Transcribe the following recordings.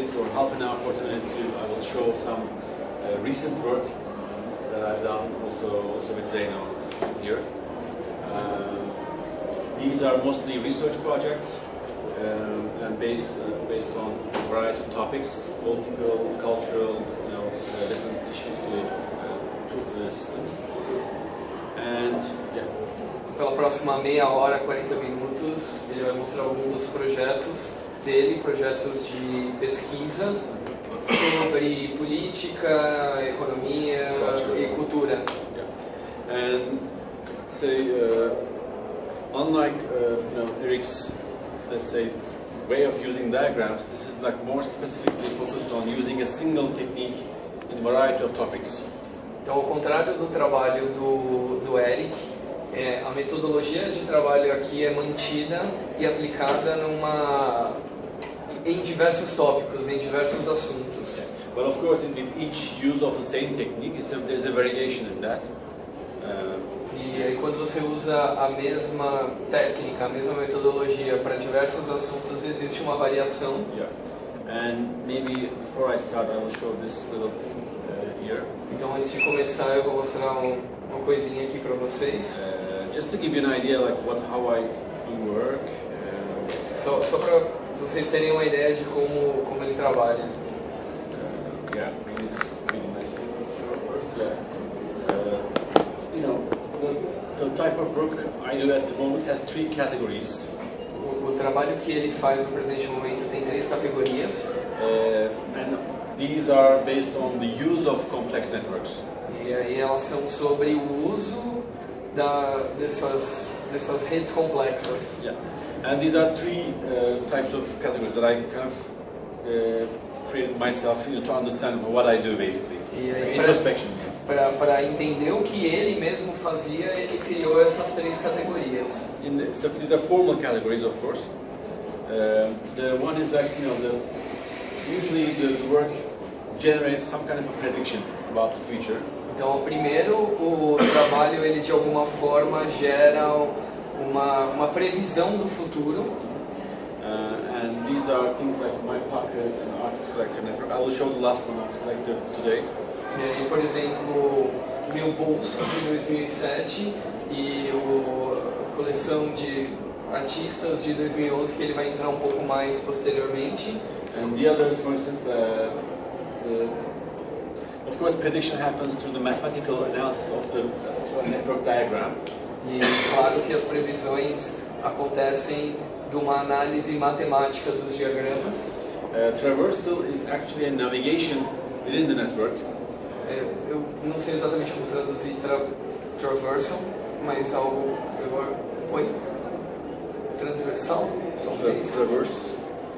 minutes or half an hour, 40 minutes, I will show some recent work that I've done also with Zeno here. These are mostly research projects and based on a variety of topics, political, cultural, different systems. And yeah. Pela próxima meia hora, 40 minutos, ele vai mostrar alguns dos projetos dele, projetos de pesquisa sobre política, economia e cultura. Yeah. And say, unlike Eric's, let's say, way of using diagrams, this is like more specifically focused on using a single technique in a variety of topics. Então, ao contrário do trabalho do Eric, a metodologia de trabalho aqui é mantida e aplicada em diversos tópicos, em diversos assuntos. But of course, with each use of the same technique, there's a variation in that. E aí, quando você usa a mesma técnica, a mesma metodologia para diversos assuntos, existe uma variação. Yeah. And maybe before I start, I will show this little here. Então, antes de começar, eu vou mostrar uma coisinha aqui para vocês. Just to give you an idea, like how I do work. Só para vocês terem uma ideia de como ele trabalha. Yeah, maybe this would be a nice thing to show first. Yeah. The type of work I do at the moment has 3 categories. O trabalho que ele faz no presente momento tem 3 categorias. And these are based on the use of complex networks. E aí elas são sobre o uso dessas redes complexas. Yeah. And these are 3 types of categories that I kind of created myself, to understand what I do basically. E aí, introspection. Para entender o que ele mesmo fazia, ele criou essas 3 categorias. So these are formal categories, of course. The one is like, usually the work generates some kind of a prediction about the future. Então, primeiro, o trabalho ele de alguma forma gera uma previsão do futuro. And these are things like My Pocket and Artist Collector Network. I will show the last one, Artist Collector, today. E aí, por exemplo, Meu Bolso de 2007 e a coleção de artistas de 2011, que ele vai entrar um pouco mais posteriormente. And the others, for instance, of course, prediction happens through the mathematical analysis of the network diagram. E claro que as previsões acontecem de uma análise matemática dos diagramas. Traversal is actually a navigation within the network. Eu não sei exatamente como traduzir traversal, mas algo... Oi? Transversal?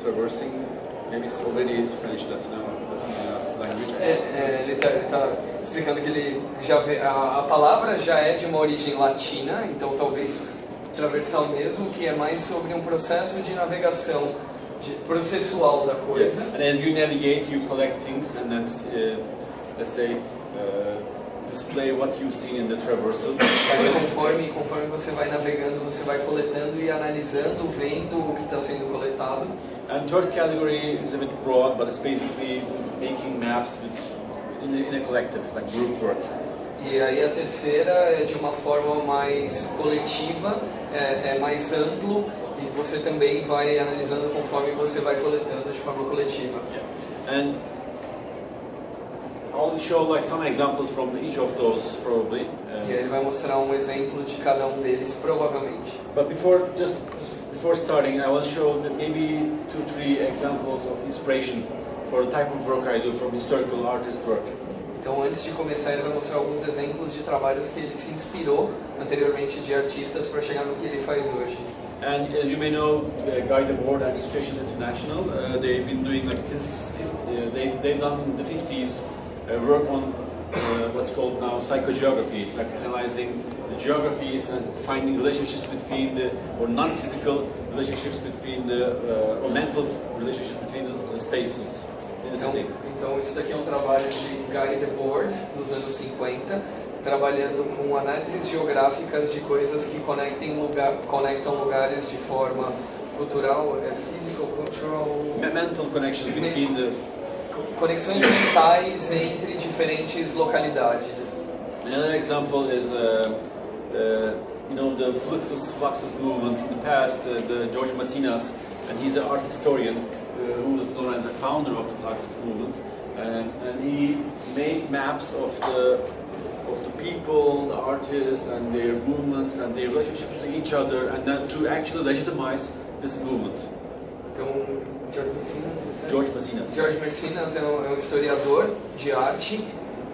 Traversing, maybe it's already in Spanish, Latino language. Ele está explicando que ele já vê, a palavra já é de uma origem latina, então talvez traversal mesmo, que é mais sobre um processo de navegação processual da coisa. Yes. And as you navigate, you collect things, and then let's say display what you've seen in the traversal. Conforme você vai navegando, você vai coletando e analisando, vendo o que está sendo coletado. And third category is a bit broad, but it's basically making maps in a collective, like group work. E aí a terceira é de uma forma mais coletiva, é mais amplo, e você também vai analisando conforme você vai coletando de forma coletiva. Yeah. And I'll show like some examples from each of those probably. E aí ele vai mostrar um exemplo de cada um deles, provavelmente. But before starting, I will show maybe 2-3 examples of inspiration for the type of work I do from historical artist work. Então, antes de começar, ele vai mostrar alguns exemplos de trabalhos que ele se inspirou anteriormente de artistas para chegar no que ele faz hoje. And as you may know, Guy Debord and Illustration International, they've been doing like since they've done in the 50s work on what's called now psychogeography, like analyzing the geographies and finding relationships between or non-physical relationships between or mental relationships between the spaces in the city. Então isso daqui é um trabalho de Guy Debord, dos anos 50, trabalhando com análises geográficas de coisas que conectam lugares de forma cultural, physical, cultural... mental connections between the... Conexões mentais entre diferentes localidades. Another example is, you know, the Fluxus movement in the past, the George Macinas, and he's an art historian who was known as the founder of the Fluxus movement, and he made maps of the people, the artists, and their movements and their relationships to each other, and then to actually legitimize this movement. Então, George Macinas, George Macinas. George Macinas é um historiador de arte.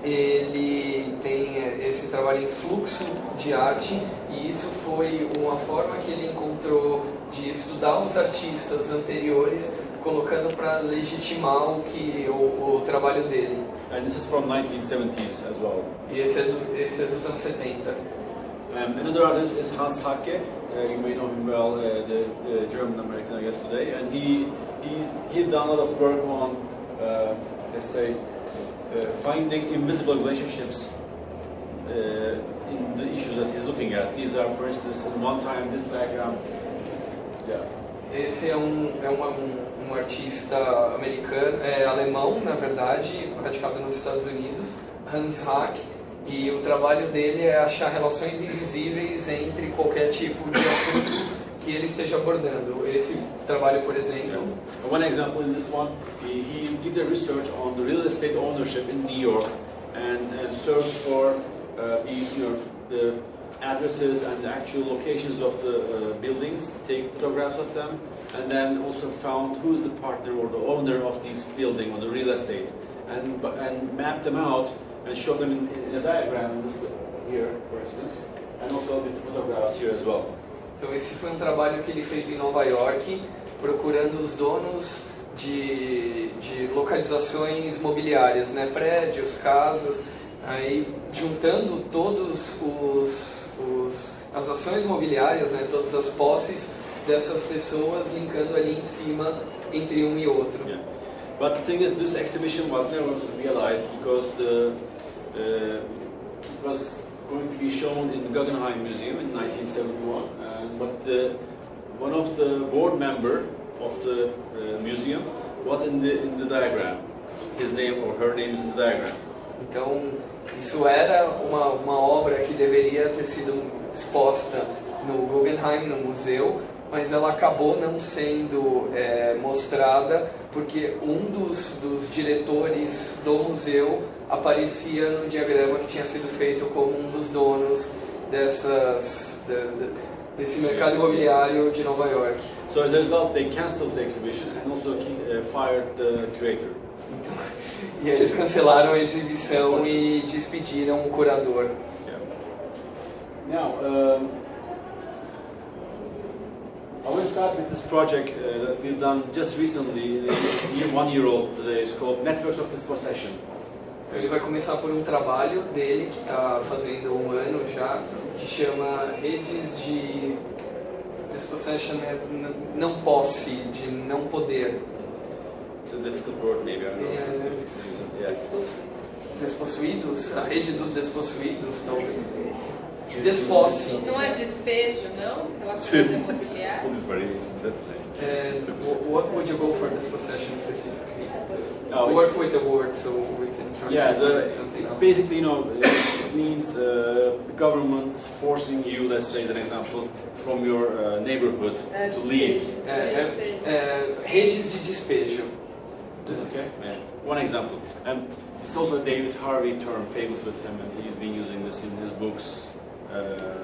Ele tem esse trabalho em fluxo de arte, e isso foi uma forma que ele encontrou de estudar os artistas anteriores, colocando para legitimar o trabalho dele. And this is from 1970s as well. E esse é dos anos 70. Another artist is Hans Hacke. You may know him well, the German American, I guess, today. And he done a lot of work on, let's say, finding invisible relationships in the issues that he's looking at. These are, for instance, in one time, this diagram. Yeah. Esse é um artista americano, alemão, na verdade, radicado nos Estados Unidos, Hans Hack, e o trabalho dele é achar relações invisíveis entre qualquer tipo de assunto que ele esteja abordando. Esse trabalho, por exemplo... One example in this one, he did a research on the real estate ownership in New York and searched for the addresses and the actual locations of the buildings, take photographs of them, and then also found who is the partner or the owner of this building or the real estate, and mapped them out and showed them in a diagram here, for instance, and also with photographs here as well. Então esse foi um trabalho que ele fez em Nova York, procurando os donos de localizações mobiliárias, né, prédios, casas, aí juntando todos as ações mobiliárias, né, todas as posses dessas pessoas, linkando ali em cima entre um e outro. Yeah. But the thing is, this exhibition was never realized because it was going to be shown in the Guggenheim Museum in 1971. But one of the board member of the museum was in the diagram. His name or her name is in the diagram. Então, isso era uma obra que deveria ter sido exposta no Guggenheim, no museu, mas ela acabou não sendo mostrada porque um dos diretores do museu aparecia no diagrama que tinha sido feito como um dos donos desse mercado imobiliário de Nova York. So as a result, they canceled the exhibition and also fired the curator. Então, e eles cancelaram a exibição e despediram o curador. Yeah. Now, I want to start with this project that we've done just recently. It's 1 year old today. It's called Networks of Dispossession. Então ele vai começar por um trabalho dele que está fazendo 1 ano já, que chama Redes de Dispossession, não posse, de não poder. It's a difficult word, maybe. I don't know. Yeah. Despossuídos, a rede dos despossuídos, talvez. Desposse. Não é despejo, não? Relações imobiliárias? All these variations, that's nice. What would you go for dispossession specifically? No, Work with the word so we can try to find something else. Basically, it means the government is forcing you, let's say as an example, from your neighborhood to leave. Redes de despejo. Okay. Yeah. One example. It's also a David Harvey term, famous with him, and he's been using this in his books.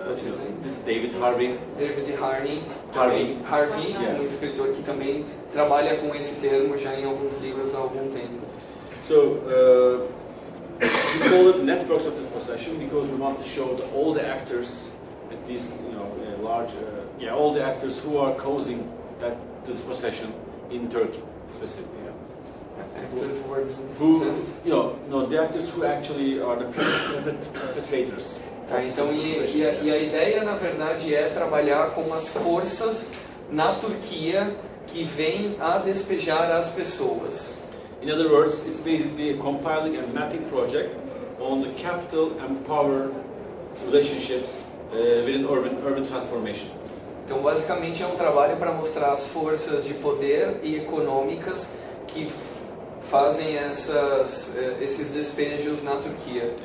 What's his name? This is David Harvey. David Harvey, Yeah. um escritor que também trabalha com esse termo já em alguns livros há algum tempo. So we call it networks of dispossession because we want to show that all the actors, at least all the actors who are causing that dispossession in Turkey specifically. Actors who are being dispossessed. The actors who actually are the perpetrators. Tá, então, e a ideia, na verdade, é trabalhar com as forças na Turquia que vêm a despejar as pessoas. In other words, it's basically a compiling and mapping project on the capital and power relationships within urban transformation. Então, basicamente, é um trabalho para mostrar as forças de poder e econômicas que fazem esses despejos na Turquia.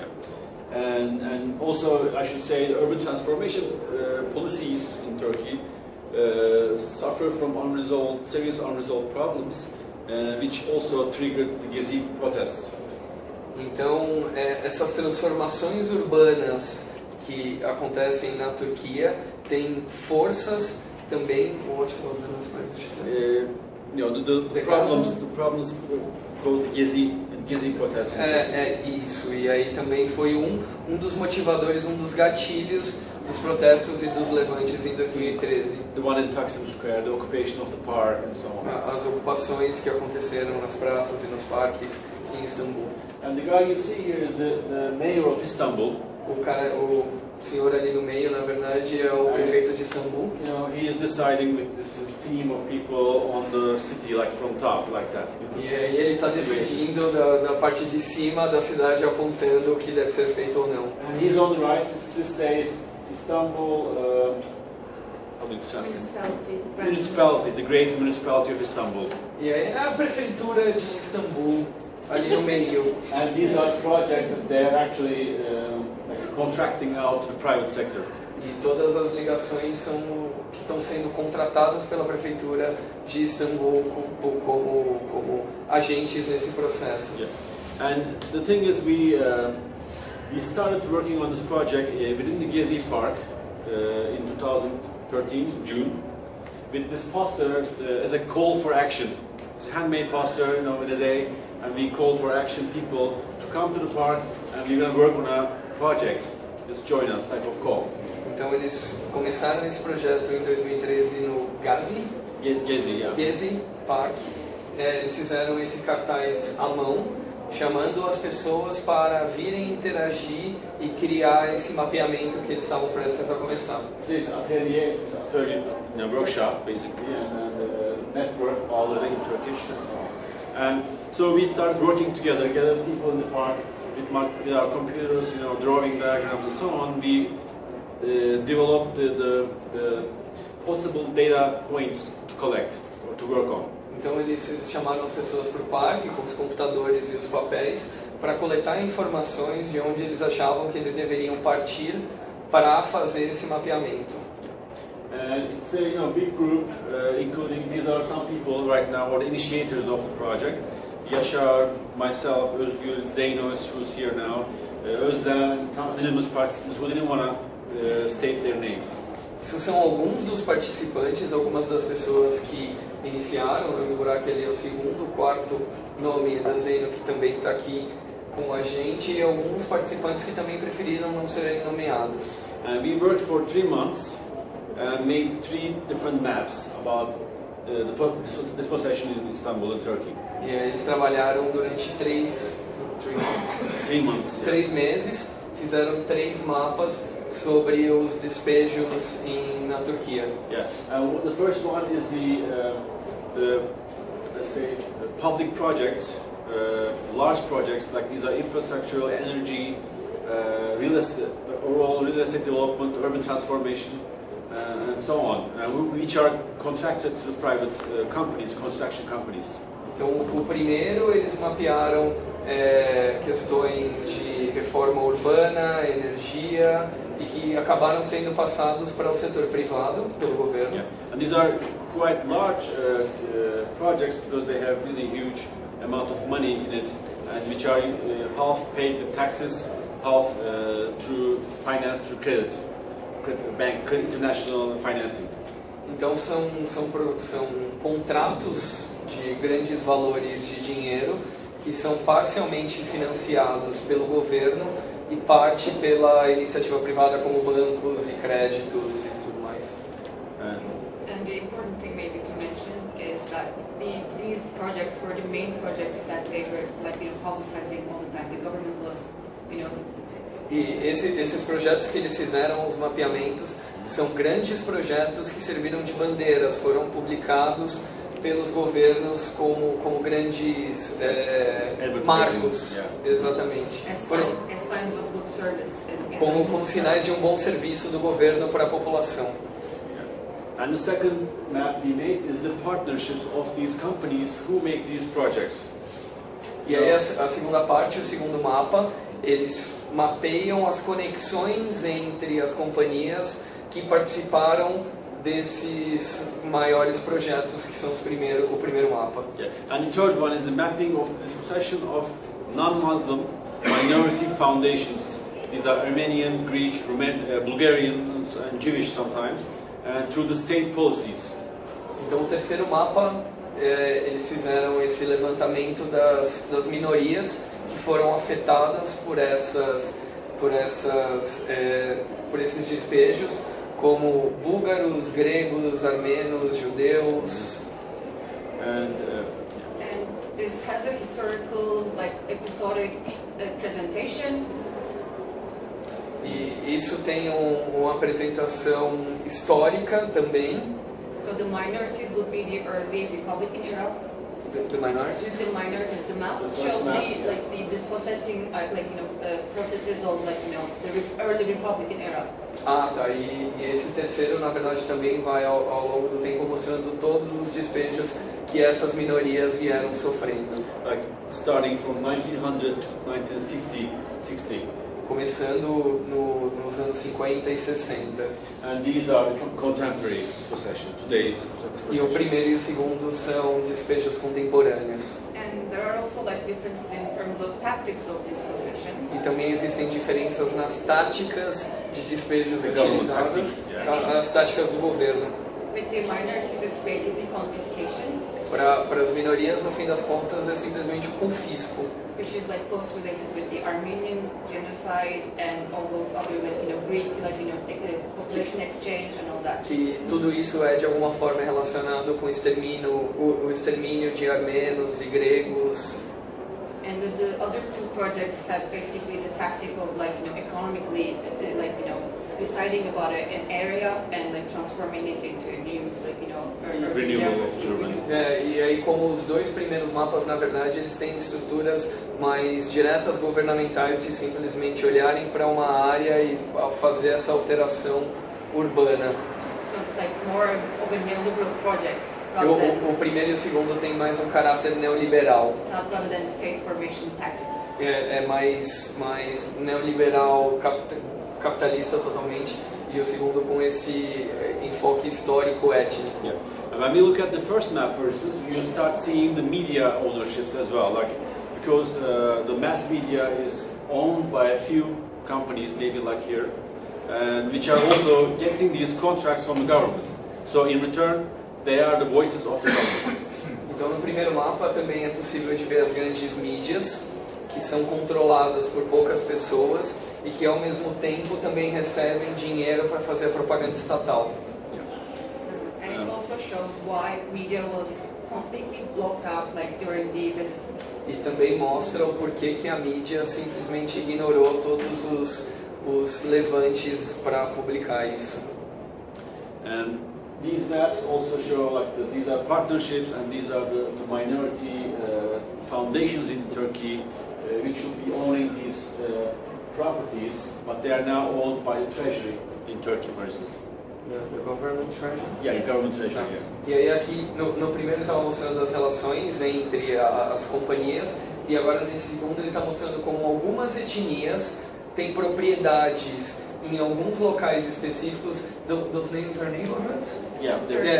And also, I should say, the urban transformation policies in Turkey suffer from serious unresolved problems, which also triggered the Gezi protests. Então, essas transformações urbanas que acontecem na Turquia têm forças também. The problems caused the Gezi protests. Isso. E aí também foi um dos motivadores, um dos gatilhos dos protestos e dos levantes em 2013. The one in Taksim Square, the occupation of the park, and so on. As ocupações que aconteceram nas praças e nos parques em Istambul. And the guy you see here is the mayor of Istanbul. O senhor ali no meio, na verdade, é o prefeito de Istambul. You know, he is deciding with this team of people on the city, like from top, like that. E aí ele está decidindo da parte de cima da cidade, apontando o que deve ser feito ou não. And he's on the right. This says Istanbul. How do you translate? Municipality, the great municipality of Istanbul. E aí é a prefeitura de Istambul ali no meio. And these are projects that they're actually contracting out to the private sector. E todas as ligações são que estão sendo contratadas pela prefeitura de Istambul como agentes nesse processo. Yeah. And the thing is, we started working on this project within the Gezi Park in 2013, June, with this poster as a call for action. It's a handmade poster, in a day, and we call for action people to come to the park, and we're going to work on a project. Just join us, type of call. Então eles começaram esse projeto em 2013 no Gezi Park. Eles fizeram esse cartaz à mão, chamando as pessoas para virem interagir e criar esse mapeamento que eles estavam prestes a começar. This is atelier workshop, basically, and network already in Turkish and so on. And so we started working together, people in the park with our computers, drawing diagrams and so on. We developed the possible data points to collect or to work on. Então eles chamaram as pessoas para o parque com os computadores e os papéis para coletar informações de onde eles achavam que eles deveriam partir para fazer esse mapeamento. It's a big group, including these are some people right now, or the initiators of the project. Yaşar, myself, Özgür, Zeynos, who's here now, Özlem, some anonymous participants who didn't want to state their names. Isso são alguns dos participantes, algumas das pessoas que iniciaram. O nome buraco ali é o segundo, o quarto nome é da Zeno, que também está aqui com a gente, e alguns participantes que também preferiram não serem nomeados. We worked for 3 months and made 3 different maps about this possession in Istanbul and Turkey. E eles trabalharam durante 3 months. 3 meses, fizeram 3 mapas sobre os despejos na Turquia. Yeah. The first one is the let's say public projects, large projects like these are infrastructural, energy, real estate, overall real estate development, urban transformation, and so on, which are contracted to the private companies, construction companies. Então, o primeiro eles mapearam questões de reforma urbana, energia, e que acabaram sendo passados para o setor privado pelo governo. Yeah. And these are quite large projects because they have really huge amount of money in it, and which are half paid the taxes, half through finance through credit bank, international financing. Então são contratos de grandes valores de dinheiro que são parcialmente financiados pelo governo e parte pela iniciativa privada, como bancos e créditos e tudo mais. And the important thing maybe to mention is that these projects were the main projects that they were publicizing all the time. The government was, E esses projetos que eles fizeram, os mapeamentos, são grandes projetos que serviram de bandeiras, foram publicados pelos governos como grandes marcos, exatamente, as signs of good service. como sinais de um bom serviço do governo para a população. And the second map we made is the partnerships of these companies who make these projects. E aí a segunda parte, o segundo mapa, eles mapeiam as conexões entre as companhias que participaram desses maiores projetos que são o primeiro mapa. Yeah. And the third one is the mapping of the succession of non-Muslim minority foundations. These are Armenian, Greek, Bulgarian and Jewish sometimes, through the state policies. Então o terceiro mapa, eles fizeram esse levantamento das minorias que foram afetadas por esses despejos, como búlgaros, gregos, armenos, judeus. And this has a historical, like, episodic presentation. E isso tem uma apresentação histórica também. So the minorities would be the early Republican era. The minorities. The minorities, the map The first shows map. the dispossessing, processes of, the early Republican era. Ah, tá. E esse terceiro, na verdade, também vai ao longo do tempo mostrando todos os despejos que essas minorias vieram sofrendo. like starting from 1900 to 1950, 60. Começando nos anos 50 e 60. And these are the contemporary succession, today's E o succession. primeiro e o segundo são despejos contemporâneos. And there are also differences in terms of tactics of dispossession. E também existem diferenças nas táticas de despejos The government utilizadas, tactics, yeah. as táticas do governo. With the minorities, it's basically confiscation, Para as minorias, no fim das contas, é simplesmente o confisco, which is close related with the Armenian genocide and all those other Greek population exchange and all that. que tudo isso é de alguma forma relacionado com o extermínio de armenos e gregos. And the other two projects have basically the tactic of economically deciding about an area and transforming it into a new urban Renewable geography. urban. E aí, como os dois primeiros mapas, na verdade, eles têm estruturas mais diretas governamentais de simplesmente olharem para uma área e fazer essa alteração urbana. So it's more of a neoliberal project E rather than, o primeiro e o segundo tem mais um caráter neoliberal. rather than state formation tactics. É mais neoliberal, capitalista totalmente, e o segundo com esse enfoque histórico étnico. Yeah. And when we look at the first map, for instance, you start seeing the media ownerships as well, because the mass media is owned by a few companies, maybe like here, and which are also getting these contracts from the government. So in return, they are the voices of the government. Então no primeiro mapa também é possível de ver as grandes mídias, que são controladas por poucas pessoas e que ao mesmo tempo também recebem dinheiro para fazer a propaganda estatal. And it also shows why media was completely blocked out during the resistance. E também mostra o porquê que a mídia simplesmente ignorou todos os levantes para publicar isso. And these maps also show these are partnerships and these are the minority foundations in Turkey which should be owning these properties, but they are now owned by the treasury in Turkey, for instance. The government treasury? Yeah, Yes. government treasury. Yeah. E aí aqui no primeiro ele estava mostrando as relações entre as companhias e agora nesse segundo ele está mostrando como algumas etnias têm propriedades em alguns locais específicos. Those names are neighborhoods? Yeah,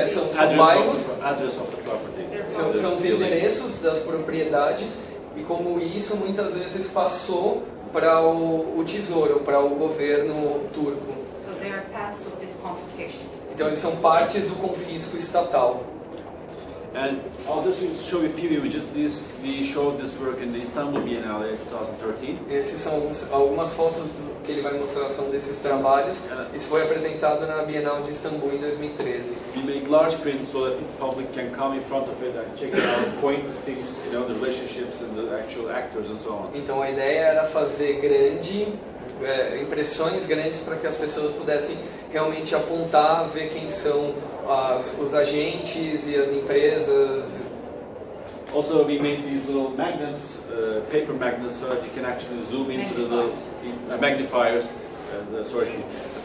São address bairros, of the property. são os endereços das propriedades e como isso muitas vezes passou para o tesouro, para o governo turco. So they are paths of this confiscation. Então eles são partes do confisco estatal. And I'll just show you a few images. We showed this work in the Istanbul Biennale 2013. Esses são algumas fotos que ele vai mostrar são desses trabalhos. Isso foi apresentado na Bienal de Istambul em 2013. We make large prints so that the public can come in front of it and check it out, point to things, the relationships and the actual actors and so on. Então a ideia era fazer impressões grandes para que as pessoas pudessem realmente apontar, ver quem são os agentes e as empresas. Also, we made these little magnets, paper magnets, so that you can actually zoom into the magnifiers,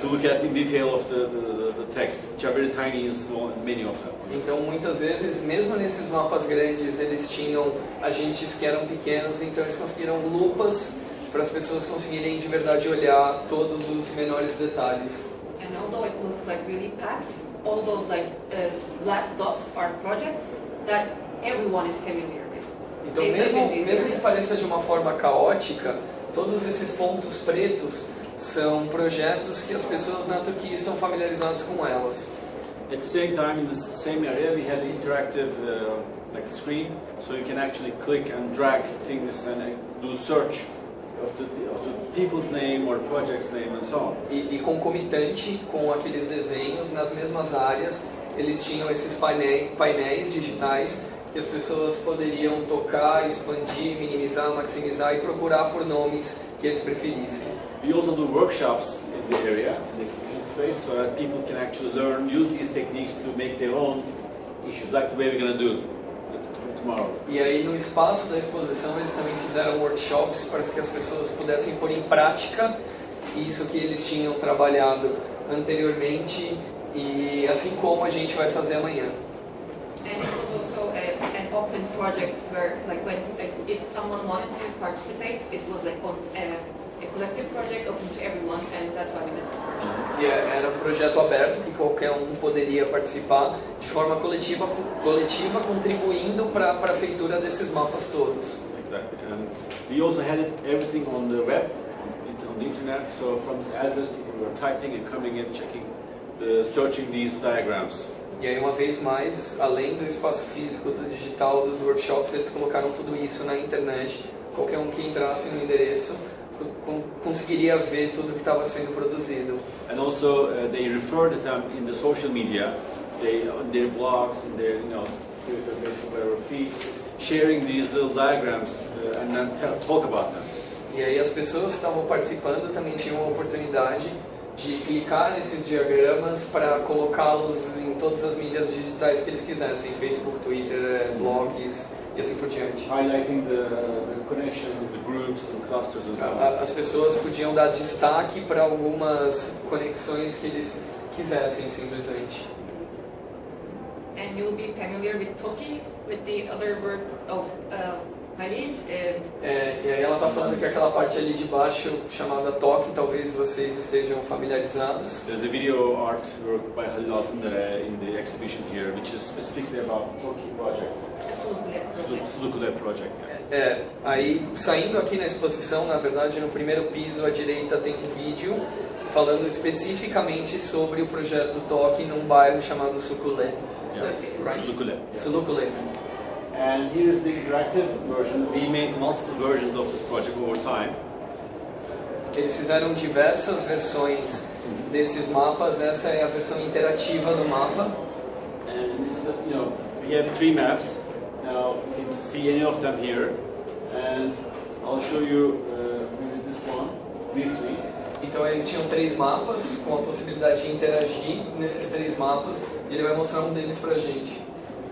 to look at in detail of the text, which are very tiny and small, and many of them. Então, muitas vezes, mesmo nesses mapas grandes, eles tinham agentes que eram pequenos, então eles conseguiram lupas para as pessoas conseguirem de verdade olhar todos os menores detalhes. And although it looks like really packed, all those black dots are projects that everyone is familiar with. Então, They live in these mesmo que areas. pareça de uma forma caótica, todos esses pontos pretos são projetos que as pessoas na Turquia estão familiarizadas com elas. At the same time, in the same area, we had interactive like screen, so you can actually click and drag things and do search of the people's name or project's name and so on. E concomitante com aqueles desenhos, nas mesmas áreas, eles tinham esses painéis digitais que as pessoas poderiam tocar, expandir, minimizar, maximizar e procurar por nomes que eles preferissem. We also do workshops in the area, in the exhibition space, so that people can actually learn, use these techniques to make their own issues, like the way we're going to do tomorrow. E aí no espaço da exposição eles também fizeram workshops para que as pessoas pudessem pôr em prática isso que eles tinham trabalhado anteriormente e assim como a gente vai fazer amanhã. And it was also an open project where, if someone wanted to participate, it was a collective project open to everyone, and that's why we did it. E era um projeto aberto que qualquer um poderia participar de forma coletiva contribuindo para a feitura desses mapas todos. Exactly. And we also had everything on the web, on the internet, so from this address people were typing and coming in, checking, searching these diagrams. E aí, uma vez mais, além do espaço físico, do digital, dos workshops, eles colocaram tudo isso na internet. Qualquer um que entrasse no endereço conseguiria ver tudo que estava sendo produzido. And also they referred them in the social media, on their blogs, in their Twitter, Facebook, whatever feeds, sharing these little diagrams and then talk about them. E aí as pessoas que estavam participando também tinham a oportunidade de clicar nesses diagramas para colocá-los em todas as mídias digitais que eles quisessem, Facebook, Twitter, blogs e assim por diante. Highlighting the connections, the groups and clusters and so on. As pessoas podiam dar destaque para algumas conexões que eles quisessem simplesmente. And you'll be familiar with Toki, with the other word of Marie. E aí ela está falando que aquela parte ali de baixo chamada Toki, talvez vocês estejam familiarizados. There's a video artwork by Halil Altındere in the exhibition here, which is specifically about Toki project, Sulukule project. Aí saindo aqui na exposição, na verdade no primeiro piso à direita tem um vídeo falando especificamente sobre o projeto Toki num bairro chamado Sulukule. Right? Sulukule. Yeah. Sulukule. And here's the interactive version. We made multiple versions of this project over time. Eles fizeram diversas versões desses mapas. Essa é a versão interativa do mapa. And this is, we have 3 maps. Now you can see any of them here, and I'll show you maybe this one briefly. Então eles tinham 3 mapas com a possibilidade de interagir nesses 3 mapas e ele vai mostrar um deles pra gente.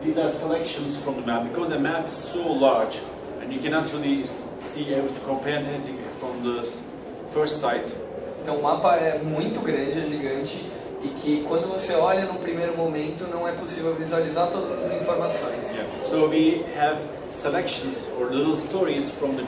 These are selections from the map because the map is so large and you cannot really see everything, comprehend anything from the first sight. Então o mapa é muito grande, é gigante e que quando você olha no primeiro momento não é possível visualizar todas as informações. Yeah. So we have selections or little stories from the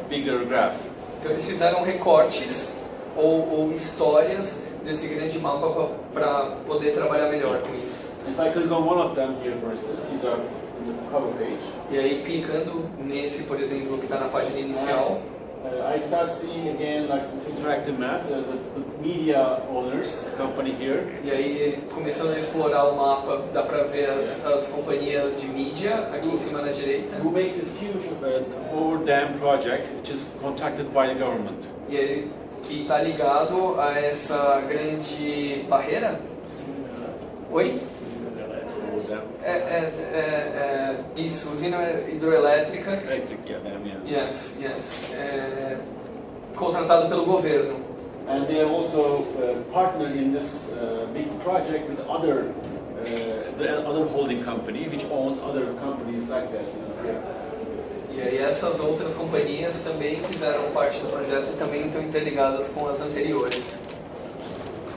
bigger graph. Então eles fizeram recortes ou histórias desse grande mapa para poder trabalhar melhor com isso. If I click on one of them here, for instance, these are in the cover page. E aí clicando nesse, por exemplo, que está na página inicial, I start seeing again like this interactive map, the media owners, the company here. e aí começando a explorar o mapa, dá para ver as companhias de mídia aqui em cima na direita. Who makes this huge over dam project, which is contracted by the government. E ele que está ligado a essa grande barreira. Oi? Isso, usina hidroelétrica. Electric, yeah. Yes. Contratado pelo governo. And they are also partnered in this big project with the other holding company, which owns other companies like that. E aí essas outras companhias também fizeram parte do projeto e também estão interligadas com as anteriores.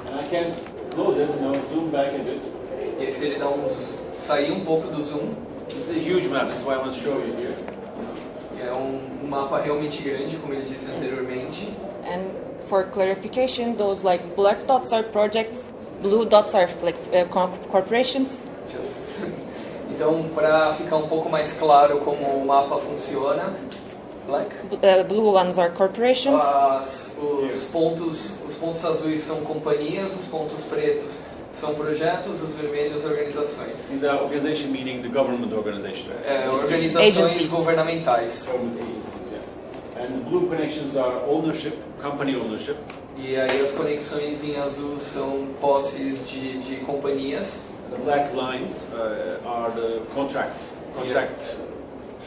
And I can close it, zoom back a bit. E aí se ele dá sair um pouco do zoom, This is a huge map, that's why I want to show you here. e é um mapa realmente grande, como ele disse anteriormente. And for clarification, those like black dots are projects, blue dots are like corporations. Então, para ficar um pouco mais claro como o mapa funciona, black, Blue ones are corporations. os pontos azuis são companhias, os pontos pretos são projetos, os vermelhos organizações. In the organization meaning the government organization. Organizações Agencies. governamentais. Government agencies, yeah. And the blue connections are ownership, company ownership. E aí as conexões em azul são posses de companhias. The black lines are the contracts.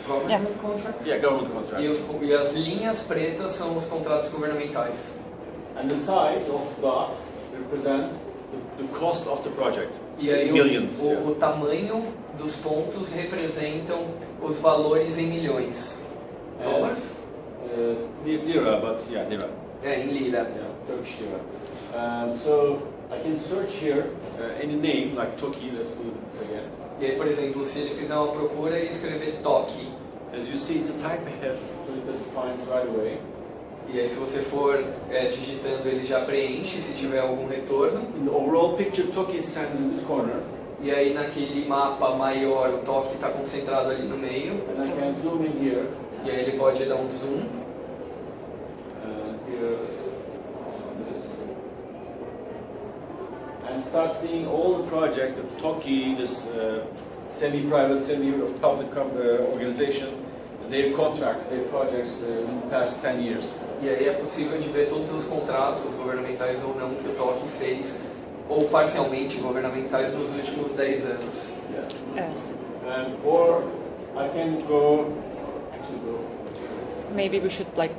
Government contracts. Yeah, government contracts. E as linhas pretas são os contratos governamentais. And the size of dots represent the cost of the project. E aí Millions. o tamanho dos pontos representam os valores em milhões. Dólares? Lira, but yeah, lira. Em lira. Yeah, Turkish lira. So I can search here any name like Toki. Let's do it again. E aí, por exemplo, se ele fizer uma procura e escrever Toki, As you see, it's a typeahead, so it just finds right away. e aí se você for digitando, ele já preenche se tiver algum retorno. In the overall picture, Toki stands in this corner, E aí naquele mapa maior, o Toki está concentrado ali no meio. and I can zoom in here. E aí ele pode dar um zoom. Here is this, and start seeing all the projects that Toki, this semi-private, semi-public organization, their contracts, their projects in the past 10 years. E aí é possível de ver todos os contratos, governamentais ou não, que o Toki fez, ou parcialmente governamentais, nos últimos 10 anos. Yes. Or I can go. Maybe we should like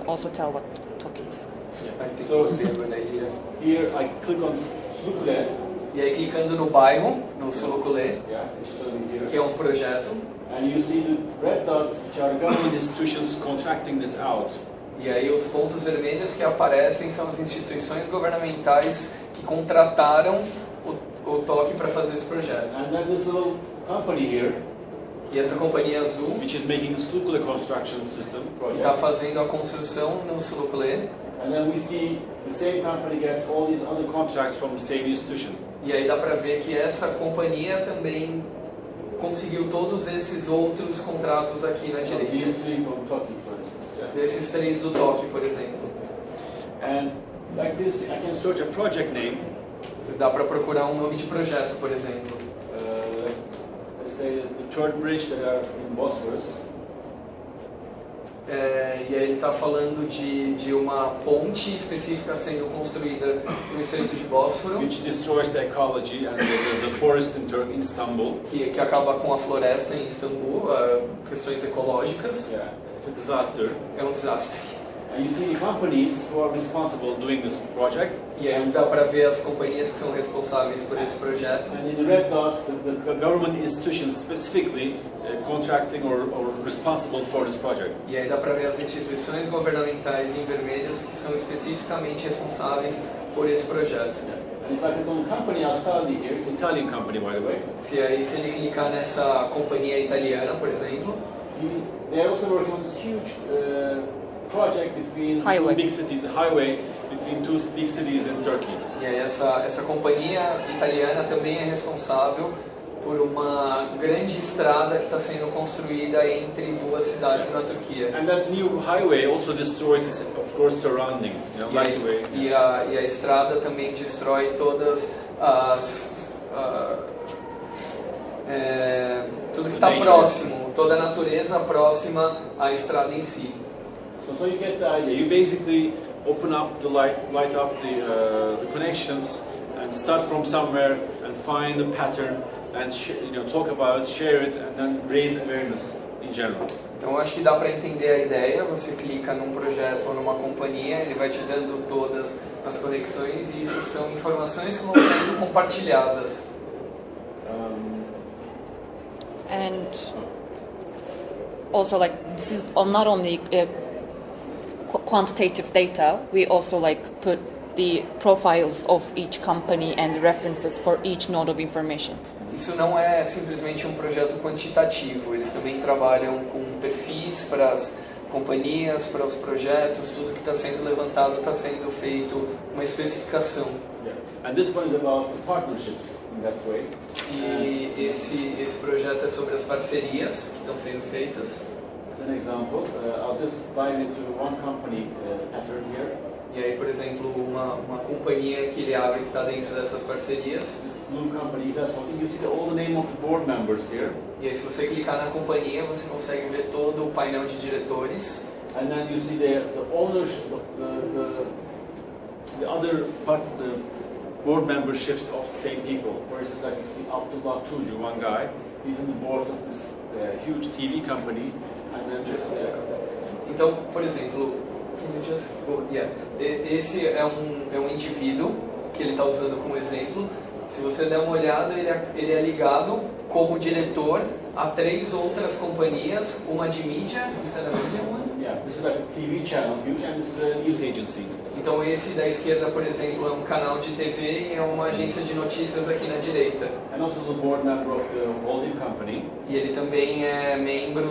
also tell what Toki is. I think So- it would be a good idea. Here I click on Slukle. E aí clicando no bairro, no Sulukule, Yeah, it's showing here. que é um projeto, And you see the red dots, which are government institutions contracting this out. e aí os pontos vermelhos que aparecem são as instituições governamentais que contrataram o Toki para fazer esse projeto. And then this little company here, E essa companhia azul, which is making the Slukle construction system que está project. fazendo a construção no Sulukule, And then we see the same company gets all these other contracts from the same institution. e aí dá para ver que essa companhia também conseguiu todos esses outros contratos aqui na direita. These three from Toki, for instance. Yeah. Esses 3 do Toki, por exemplo. And like this, I can search a project name. Dá para procurar um nome de projeto, por exemplo. Let's say the third bridge that are in Bosphorus. E aí ele está falando de uma ponte específica sendo construída no Estreito de Bósforo, Which destroys the ecology and the forest in Turkey, in Istanbul. que acaba com a floresta em Istambul, questões ecológicas. Yeah, it's a disaster. É um desastre. And you see the companies who are responsible doing this project. E aí dá para ver as companhias que são responsáveis por esse projeto. And in the red dots, the government institutions specifically contracting or responsible for this project. E aí dá para ver as instituições governamentais em vermelhos que são especificamente responsáveis por esse projeto. And if I click on the company Astaldi here, it's an Italian company, by the way. Se ele clicar nessa companhia italiana, por exemplo, They're also working on this huge project between Highway. two big cities, a highway between two big cities in Turkey. e aí essa companhia italiana também é responsável por uma grande estrada que está sendo construída entre 2 cidades na Turquia. And that new highway also destroys, of course, surrounding, E, light way. e a estrada também destrói todas as tudo que está Nature. próximo, toda a natureza próxima à estrada em si. So you get the idea. You basically open up the light up the connections, and start from somewhere and find a pattern and talk about it, share it, and then raise awareness in general. Então eu acho que dá para entender a ideia. Você clica num projeto ou numa companhia, ele vai te dando todas as conexões, e isso são informações que vão sendo compartilhadas. And also like this is not only quantitative data. We also like put the profiles of each company and references for each node of information. Isso não é simplesmente um projeto quantitativo, eles também trabalham com perfis para as companhias, para os projetos, tudo que está sendo levantado está sendo feito uma especificação. Yeah. And this one is about the partnerships in that way. E esse projeto é sobre as parcerias que estão sendo feitas. As an example, I'll just dive into one company pattern here. E aí, por exemplo, uma companhia que ele abre que está dentro dessas parcerias. This blue company does something. You see all the name of the board members here. E aí, se você clicar na companhia, você consegue ver todo o painel de diretores. And then you see the owners, the other board memberships of the same people. For instance, like you see Abdullah Tuju, one guy. He's in the board of this huge TV company. And then just Então, por exemplo, esse é um indivíduo que ele está usando como exemplo. Se você der uma olhada, ele é ligado como diretor a 3 outras companhias, uma de mídia, isso é da mídia, yeah, this is like a TV channel, huge, and this is a news agency. Então esse da esquerda, por exemplo, é um canal de TV e é uma agência de notícias aqui na direita. And also the board member of the holding company. E ele também é membro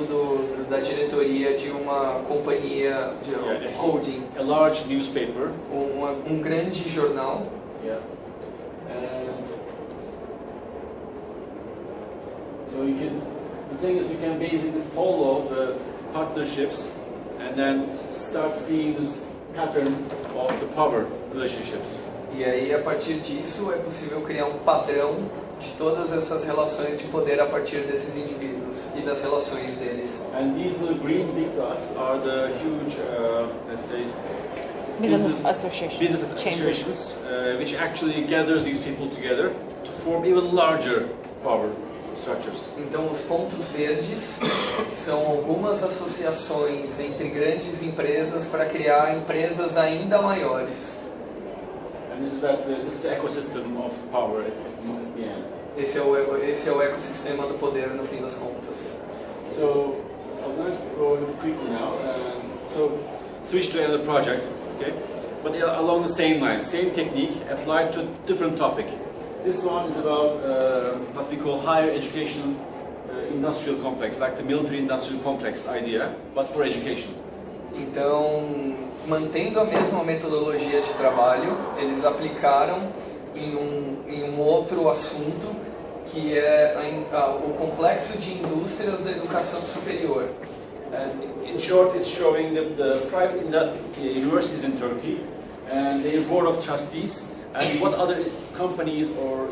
da diretoria de uma companhia de holding. A large newspaper. Um grande jornal. Yeah. And so the thing is, you can basically follow the partnerships and then start seeing this pattern of the power relationships. E aí, a partir disso, é possível criar um padrão de todas essas relações de poder a partir desses indivíduos e das relações deles. And these little green big dots are the huge, let's say, Business associations, chambers, which actually gathers these people together to form even larger power structures. Então, os pontos verdes são algumas associações entre grandes empresas para criar empresas ainda maiores. And this is the ecosystem of power at the end. Esse é o ecossistema do poder no fim das contas. So I'm going to go quickly now. So switch to another project, okay? But along the same line, same technique applied to a different topic. This one is about what we call higher education industrial complex, like the military industrial complex idea, but for education. Então, mantendo a mesma metodologia de trabalho, eles aplicaram em um outro assunto, que é o complexo de indústrias da educação superior. In short, it's showing the private universities in Turkey and their board of trustees and what other companies or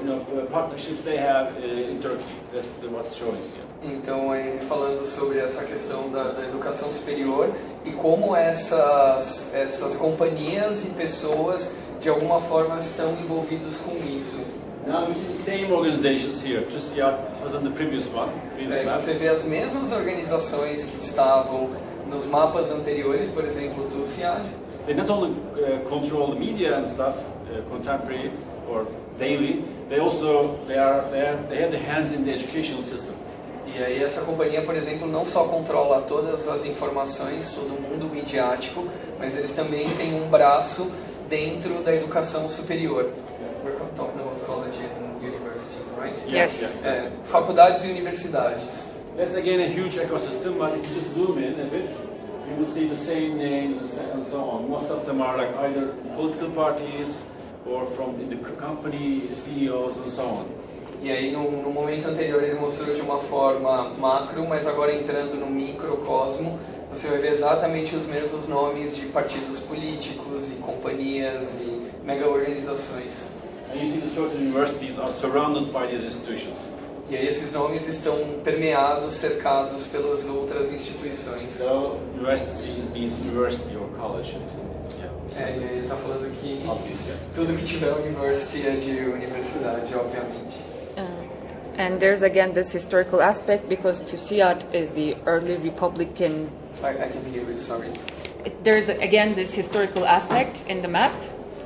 partnerships they have in Turkey. That's what's showing here. Então, ele falando sobre essa questão da educação superior e como essas companhias e pessoas de alguma forma estão envolvidos com isso. Now you see the same organizations here. TUSIAD was on the previous one. Você vê as mesmas organizações que estavam nos mapas anteriores, por exemplo, o TUSIAD. They not only control the media and stuff, contemporary or daily. They have the hands in the educational system. E aí essa companhia, por exemplo, não só controla todas as informações, todo o mundo midiático, mas eles também têm um braço dentro da educação superior. We're talking about college and universities, right? Yes. Faculdades e universidades. That's again a huge ecosystem, but if you just zoom in a bit, you will see the same names and so on. Most of them are like either political parties or from the company CEOs and so on. E aí no momento anterior ele mostrou de uma forma macro, mas agora entrando no microcosmo, você vai ver exatamente os mesmos nomes de partidos políticos e companhias e mega organizações. And you see the sorts of universities are surrounded by these institutions. E aí esses nomes estão permeados, cercados pelas outras instituições. So university means university or college. E ele está falando aqui, Obviously. tudo que tiver university é de universidade, obviamente. And there's again this historical aspect because TUSIAD is the early Republican. I can hear you, sorry. There's again this historical aspect in the map.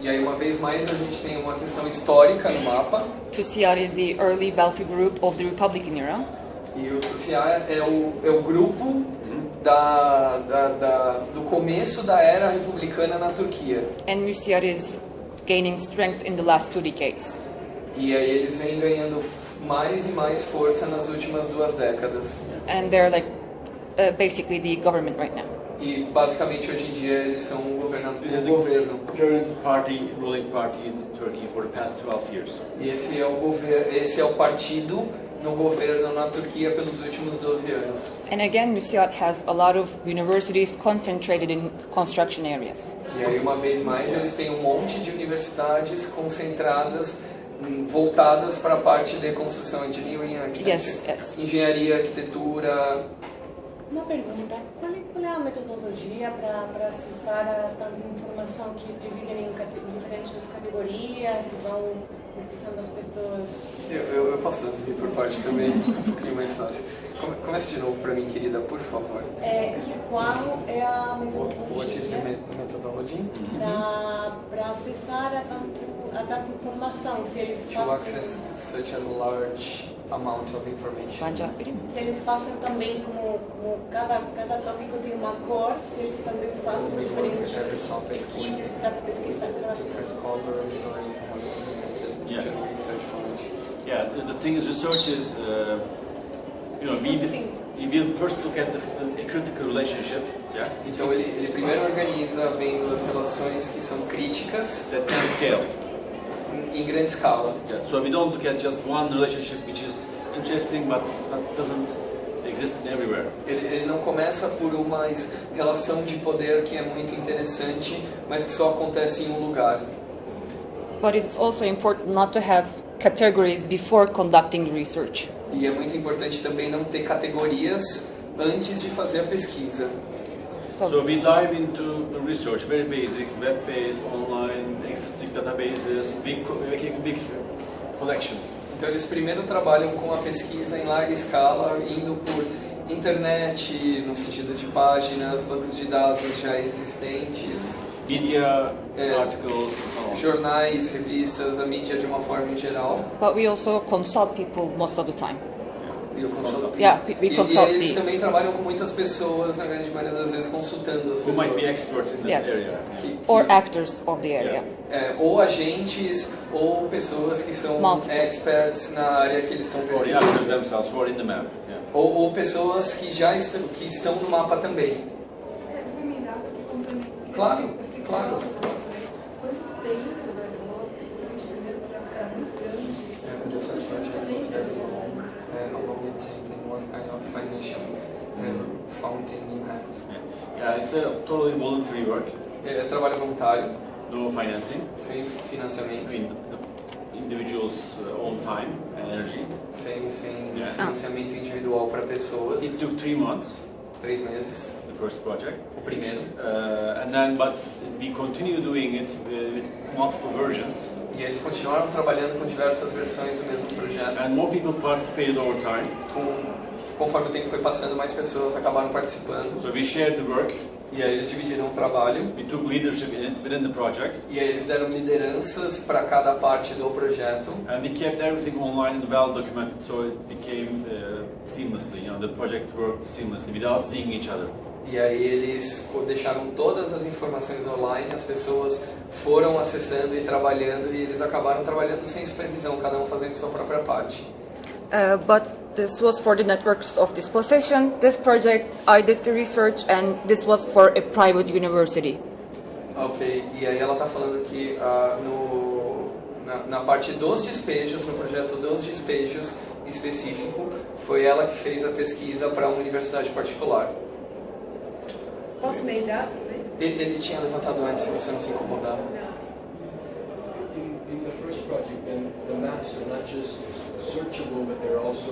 E aí uma vez mais a gente tem uma questão histórica no mapa. TUSIAD is the early wealthy group of the Republican era. E o TUSIAD é o grupo do começo da era republicana na Turquia. And Müsiat is gaining strength in the last 2 decades. E aí eles vêm ganhando mais e mais força nas últimas 2 décadas. And they're like basically the government right now. E basicamente hoje em dia eles são o governo. Current party, ruling party in Turkey for the past 12 years. E esse é o partido no governo na Turquia pelos últimos 12 anos. And again, Müsiat has a lot of universities concentrated in construction areas. E aí uma vez mais eles têm um monte de universidades concentradas, voltadas para a parte de construção, engineering, architecture, Yes. engenharia, arquitetura. Uma pergunta, qual é a metodologia para acessar tanta informação que dividem em diferentes categorias, se vão pesquisando as pessoas? Eu posso dizer por parte também, um pouquinho mais fácil. Comece de novo para mim, querida, por favor. Qual é a What is the metodologia methodology? para acessar a tanta informação? Se eles To access such a large amount of information. Se eles fazem também como cada tópico tem uma cor, se eles também fazem diferentes equipes para pesquisar cada Different colors or you can have Yeah. general research for it. Yeah, the thing is, research is, we will first look at a critical relationship, yeah, Então ele primeiro organiza vendo as relações que são críticas that can scale. em grande escala. Yeah. So we don't look at just one relationship which is interesting but doesn't exist everywhere. Ele não começa por uma relação de poder que é muito interessante, mas que só acontece em um lugar. But it's also important not to have categories before conducting research. E é muito importante também não ter categorias antes de fazer a pesquisa. So we dive into the research, very basic, web-based, online, existing databases, big collection. Então eles primeiro trabalham com a pesquisa em larga escala, indo por internet, no sentido de páginas, bancos de dados já existentes, Media, articles, and so on. jornais, revistas, a mídia de uma forma em geral. But we also consult people most of the time. E o consult- Yeah, we e consult eles the- também trabalham com muitas pessoas, na grande maioria das vezes consultando as Who might be pessoas. experts in this Yes. area. Or actors of the area. Ou agentes ou pessoas que são Multiple. experts na área que eles estão Or the pesquisando. actors themselves who are in the map. Yeah. Ou pessoas que já estão no mapa também. Vou emendar porque complementa. Claro, Eu fiquei claro. curiosa pra saber quanto tempo levou, especialmente o primeiro projeto que era muito grande, lançamento das etapas. How long it taken, what kind of financial fountain you had. Yeah, it's a totally voluntary work, É trabalho voluntário, no financing. sem I financiamento, mean, the individuals' own time and energy. sem Yeah. financiamento individual para pessoas. It took 3 months, 3 meses, the first project. o primeiro. But we continue doing it with multiple versions, E eles continuaram trabalhando com diversas versões do mesmo projeto. and more people participated over time. Conforme o tempo foi passando, mais pessoas acabaram participando. So we shared the work, E aí eles dividiram o trabalho. we took leadership in it within the project, E aí eles deram lideranças para cada parte do projeto. and we kept everything online and well documented, so it became seamlessly. The project worked seamlessly without seeing each other. E aí eles deixaram todas as informações online, as pessoas foram acessando e trabalhando, e eles acabaram trabalhando sem supervisão, cada um fazendo sua própria parte. But this was for the networks of dispossession. This project, I did the research, and this was for a private university. Ok, e aí ela está falando que na parte dos despejos, no projeto dos despejos específico, foi ela que fez a pesquisa para uma universidade particular. Posso emendar também? Ele tinha levantado antes, se você não se incomodar. In the first project, then the maps are not just searchable, but they're also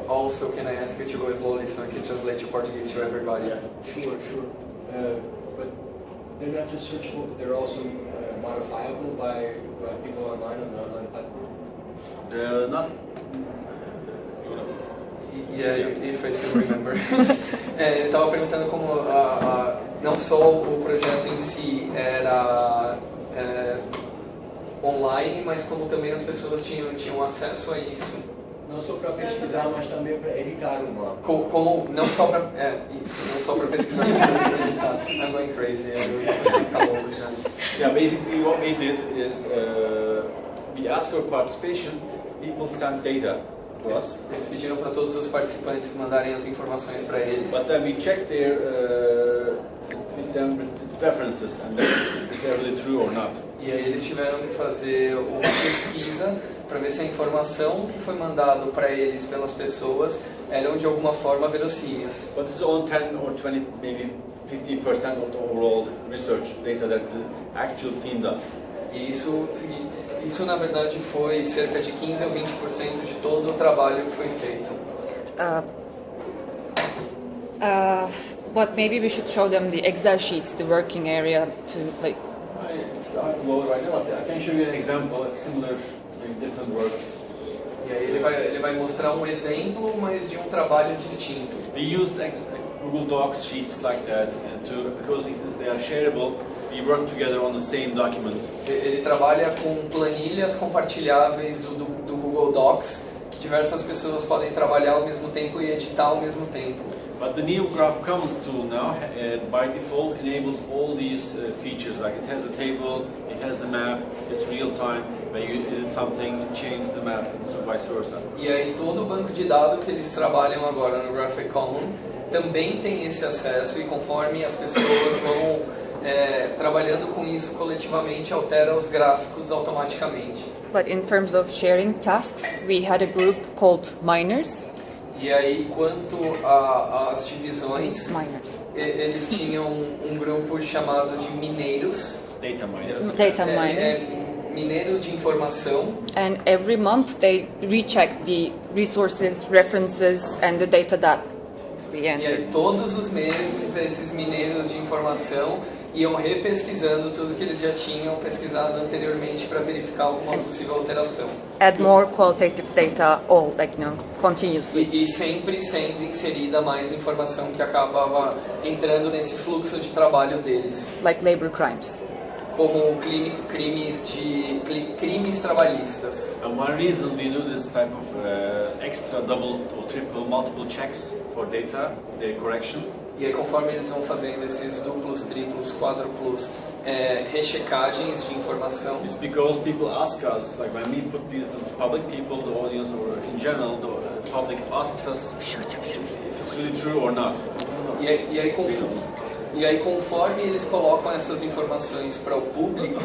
Also, can I ask you to go slowly so I can translate to Portuguese to everybody? sure. But they're not just searchable, but they're also modifiable by people online on the online platform. Not. Yeah, if I still remember. Ele estava perguntando como não só o projeto em si era online, mas como também as pessoas tinham acesso a isso Não só para pesquisar, mas também para editar o mapa. Como não só para não só para pesquisar, mas para editar. I'm going crazy. Eu vou ficar louco já. Yeah, basically what we did is we asked for participation. People sent data to us, Eles pediram para todos os participantes mandarem as informações para eles. but then we checked their with them the preferences and if they're really true or not. E aí eles tiveram que fazer uma pesquisa para ver se a informação que foi mandada para eles pelas pessoas eram de alguma forma verossímeis. But this is only 10 or 20, maybe 50% of the overall research data that the actual team does. E isso na verdade foi cerca de 15 ou 20% de todo o trabalho que foi feito. But maybe we should show them the Excel sheets, the working area, to like. It's hard to load right now. I can show you an example. It's similar in different work. E aí ele vai mostrar um exemplo, mas de um trabalho distinto. We used Google Docs sheets like that because they are shareable. We work together on the same document. Ele trabalha com planilhas compartilháveis do Google Docs, que diversas pessoas podem trabalhar ao mesmo tempo e editar ao mesmo tempo. But the new Graph Commons tool now, by default, enables all these features. Like it has a table, it has the map, it's real time. When you edit something, change the map, and so vice versa. E aí todo o banco de dados que eles trabalham agora no Graph Commons também tem esse acesso, e conforme as pessoas vão trabalhando com isso coletivamente, altera os gráficos automaticamente. But in terms of sharing tasks, we had a group called miners. E aí, quanto às divisões, eles tinham um grupo chamado de mineiros. Data miners. Data miners. Mineiros de informação. And every month they recheck the resources, references, and the data that we E entered. aí, todos os meses, esses mineiros de informação iam repesquisando tudo que eles já tinham pesquisado anteriormente para verificar alguma possível alteração. Add more qualitative data, all continuously. E sempre sendo inserida mais informação que acabava entrando nesse fluxo de trabalho deles, Like labor crimes. como crimes trabalhistas. And one reason we do this type of extra double or triple multiple checks for data correction. E aí, conforme eles vão fazendo esses duplos, triplos, quádruplos rechecagens de informação, It's because people ask us, like when we put these to the public, people, the audience, or in general, the public asks us if it's really true or not. E aí, conforme eles colocam essas informações para o público,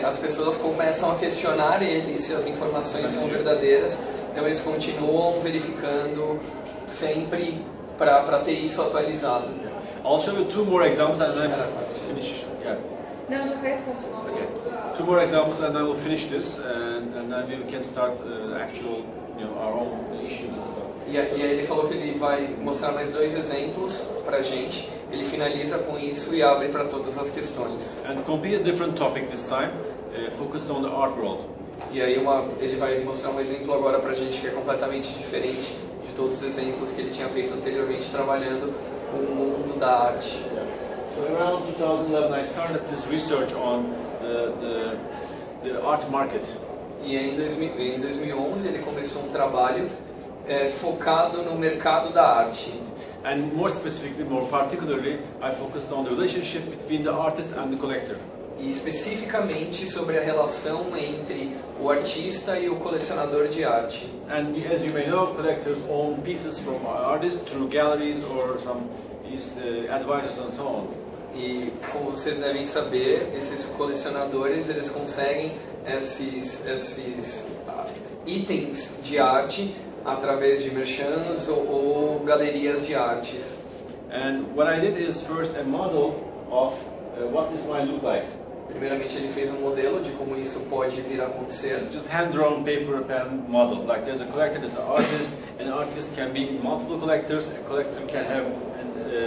as pessoas começam a questionar eles se as informações são verdadeiras. Então eles continuam verificando sempre para ter isso atualizado. I'll show you two more examples and then finish. Yeah. Não, já fez ponto. Okay. Two more examples and then we'll finish this, and then we can start actual, our own issues and stuff. E aí ele falou que ele vai mostrar mais 2 exemplos pra gente. Ele finaliza com isso e abre para todas as questões. And completely different topic this time, focused on the art world. E aí ele vai mostrar um exemplo agora pra gente que é completamente diferente de todos os exemplos que ele tinha feito anteriormente trabalhando com o mundo da arte. Yeah. So around 2011 I started this research on the art market. E aí, em 2011 ele começou um trabalho focado no mercado da arte. And more specifically, more particularly, I focused on the relationship between the artist and the collector. E especificamente sobre a relação entre o artista e o colecionador de arte. And as you may know, collectors own pieces from artists through galleries or some advisors and so on. E como vocês devem saber, esses colecionadores eles conseguem esses itens de arte através de merchants ou galerias de artes. And what I did is first a model of what this might look like. Primeiramente ele fez um modelo de como isso pode vir a acontecer. Just hand-drawn paper pen model. Like there's a collector, there's an artist. An artist can be multiple collectors. A collector can have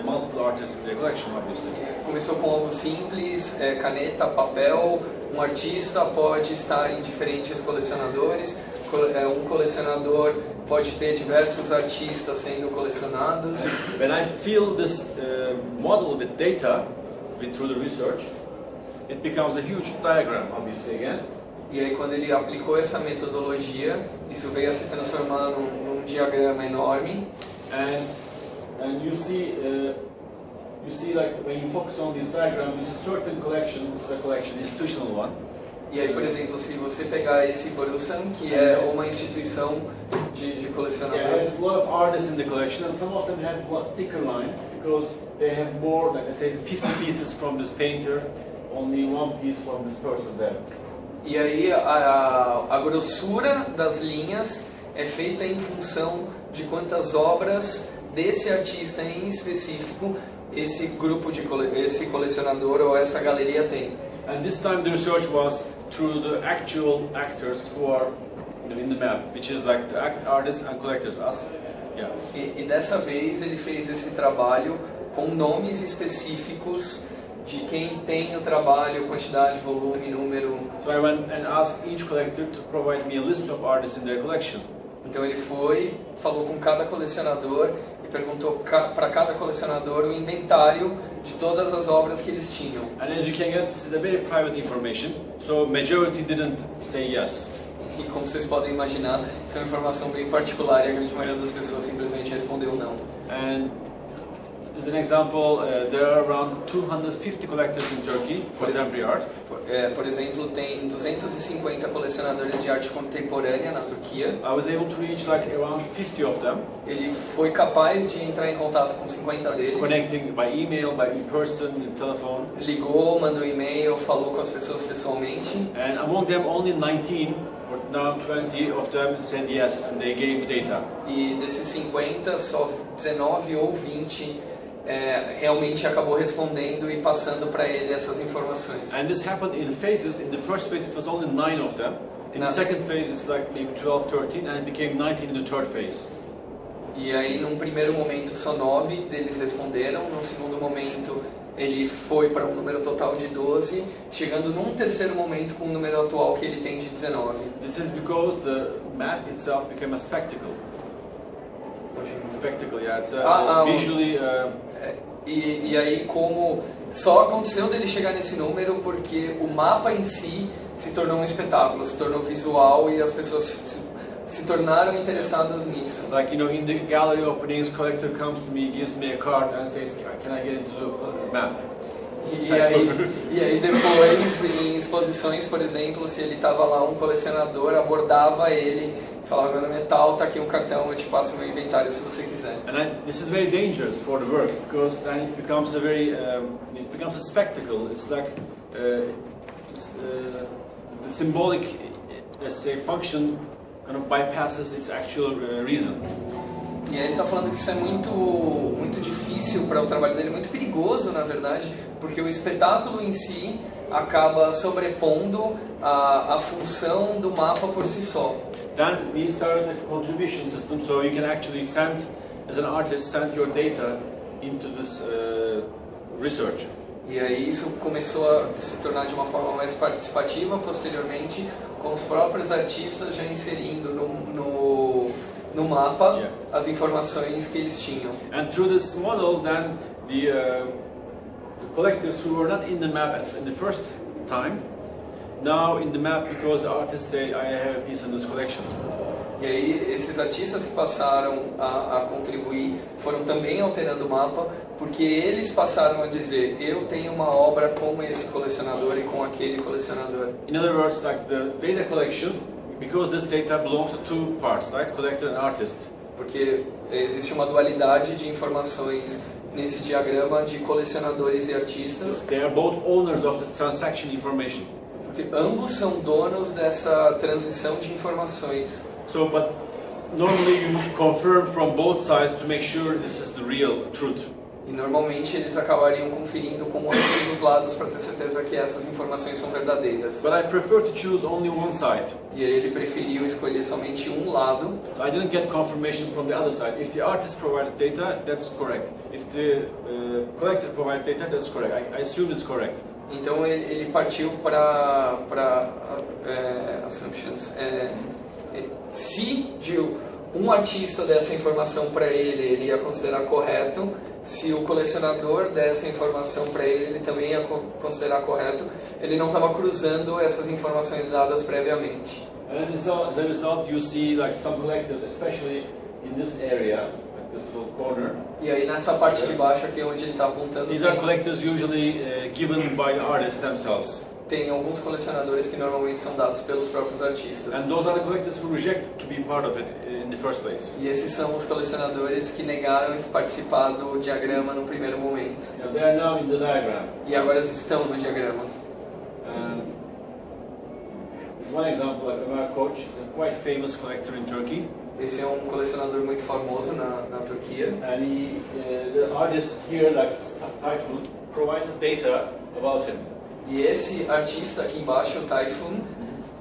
multiple artists in their collection, obviously. Começou com algo simples, caneta, papel. Um artista pode estar em diferentes colecionadores. Um colecionador pode ter diversos artistas sendo colecionados. When I fill this model with data through the research, it becomes a huge diagram, obviously again. E aí quando ele aplicou essa metodologia, isso veio a se transformar num diagrama enorme. And you see like when you focus on this diagram, there's a certain collection. This is a collection, institutional one. E aí, por exemplo, se você pegar esse Borusan, que é uma instituição de Yeah, colecionadores, there's a lot of artists in the collection, and some of them have thicker lines because they have more, like I said, 50 pieces from this painter, only one piece from this person there. e aí a grossura das linhas é feita em função de quantas obras desse artista em específico esse grupo esse colecionador ou essa galeria tem. And this time the research was through the actual actors who are in the map, which is like the artists and collectors, us. Yeah. E dessa vez ele fez esse trabalho com nomes específicos de quem tem o trabalho, quantidade, volume, número. So I went and asked each collector to provide me a list of artists in their collection. Então ele foi, falou com cada colecionador e perguntou para cada colecionador o inventário de todas as obras que eles tinham. And as you can get, this is a very private information, so majority didn't say yes. E como vocês podem imaginar, isso é uma informação bem particular e a grande maioria das pessoas simplesmente respondeu não. And as an example, there are around 250 collectors in Turkey for contemporary art. Por exemplo, tem 250 colecionadores de arte contemporânea na Turquia. I was able to reach like around 50 of them, Ele foi capaz de entrar em contato com 50 deles. connecting by email, by in person, in telephone. Ligou, mandou e-mail, falou com as pessoas pessoalmente. And among them, only 19 or now 20 of them said yes, and they gave data. E desses 50, só 19 ou 20 realmente acabou respondendo e passando para ele essas informações. And this happened in phases. In the first phase, it was only 9 of them. In the second phase, it's like maybe 12, 13, and it became 19 in the third phase. E aí, num primeiro momento, só 9 deles responderam. No segundo momento, ele foi para um número total de 12, chegando num terceiro momento com um número atual que ele tem de 19. This is because the map itself became a spectacle. Spectacle, yeah. It's visually. E aí, como só aconteceu dele chegar nesse número porque o mapa em si se tornou um espetáculo, se tornou visual e as pessoas se tornaram interessadas nisso. Like, you know, in the gallery openings, collector comes to me, gives me a card and says, "Can I get into the map?" E aí depois, em exposições, por exemplo, se ele estava lá, um colecionador abordava ele e falava: "Meu nome é tal, tá aqui um cartão, eu te passo meu inventário se você quiser." And this is very dangerous for the work because then it becomes a spectacle. It's like the symbolic, let's say, function kind of bypasses its actual reason. E aí ele está falando que isso é muito difícil para o trabalho dele, muito perigoso, na verdade, porque o espetáculo em si acaba sobrepondo a função do mapa por si só. Then we started a contribution system, so you can actually send, as an artist, send your data into this research. E aí isso começou a se tornar de uma forma mais participativa posteriormente, com os próprios artistas já inserindo no mapa as informações que eles tinham. And through this model, then the collectors who were not in the map in the first time, now in the map because the artists say, "I have a piece in this collection." E aí esses artistas que passaram a contribuir foram também alterando o mapa, porque eles passaram a dizer: "Eu tenho uma obra com esse colecionador e com aquele colecionador." In other words, like the data collection, because this data belongs to two parts, right? Collector and artist. Porque existe uma dualidade de informações nesse diagrama de colecionadores e artistas. They are both owners of this transaction information. Porque ambos são donos dessa transição de informações. So, but normally you confirm from both sides to make sure this is the real truth. E normalmente eles acabariam conferindo com ambos os lados para ter certeza que essas informações são verdadeiras. But I prefer to choose only one side. E ele preferiu escolher somente um lado. So I didn't get confirmation from the other side. If the artist provided data, that's correct. If the collector provided data, that's correct. I assume it's correct. Então ele partiu para assumptions. Se um artista der essa informação para ele ia considerar correto. Se o colecionador der essa informação para ele também ia considerar correto. Ele não estava cruzando essas informações dadas previamente. And as a result, you see like some collectors, especially in this area, like this little corner. E aí nessa parte de baixo aqui onde ele está apontando, These are collectors usually given by the artists themselves. tem alguns colecionadores que normalmente são dados pelos próprios artistas. And those are the collectors who reject to be part of it in the first place. E esses são os colecionadores que negaram participar do diagrama no primeiro momento. You know, they are now in the diagram. E agora eles estão no diagrama. There's one example, like Ömer Koç, a quite famous collector in Turkey. Esse é um colecionador muito famoso na Turquia. And the artist here, like Tayfun, provided data about him. E esse artista aqui embaixo, o Tayfun,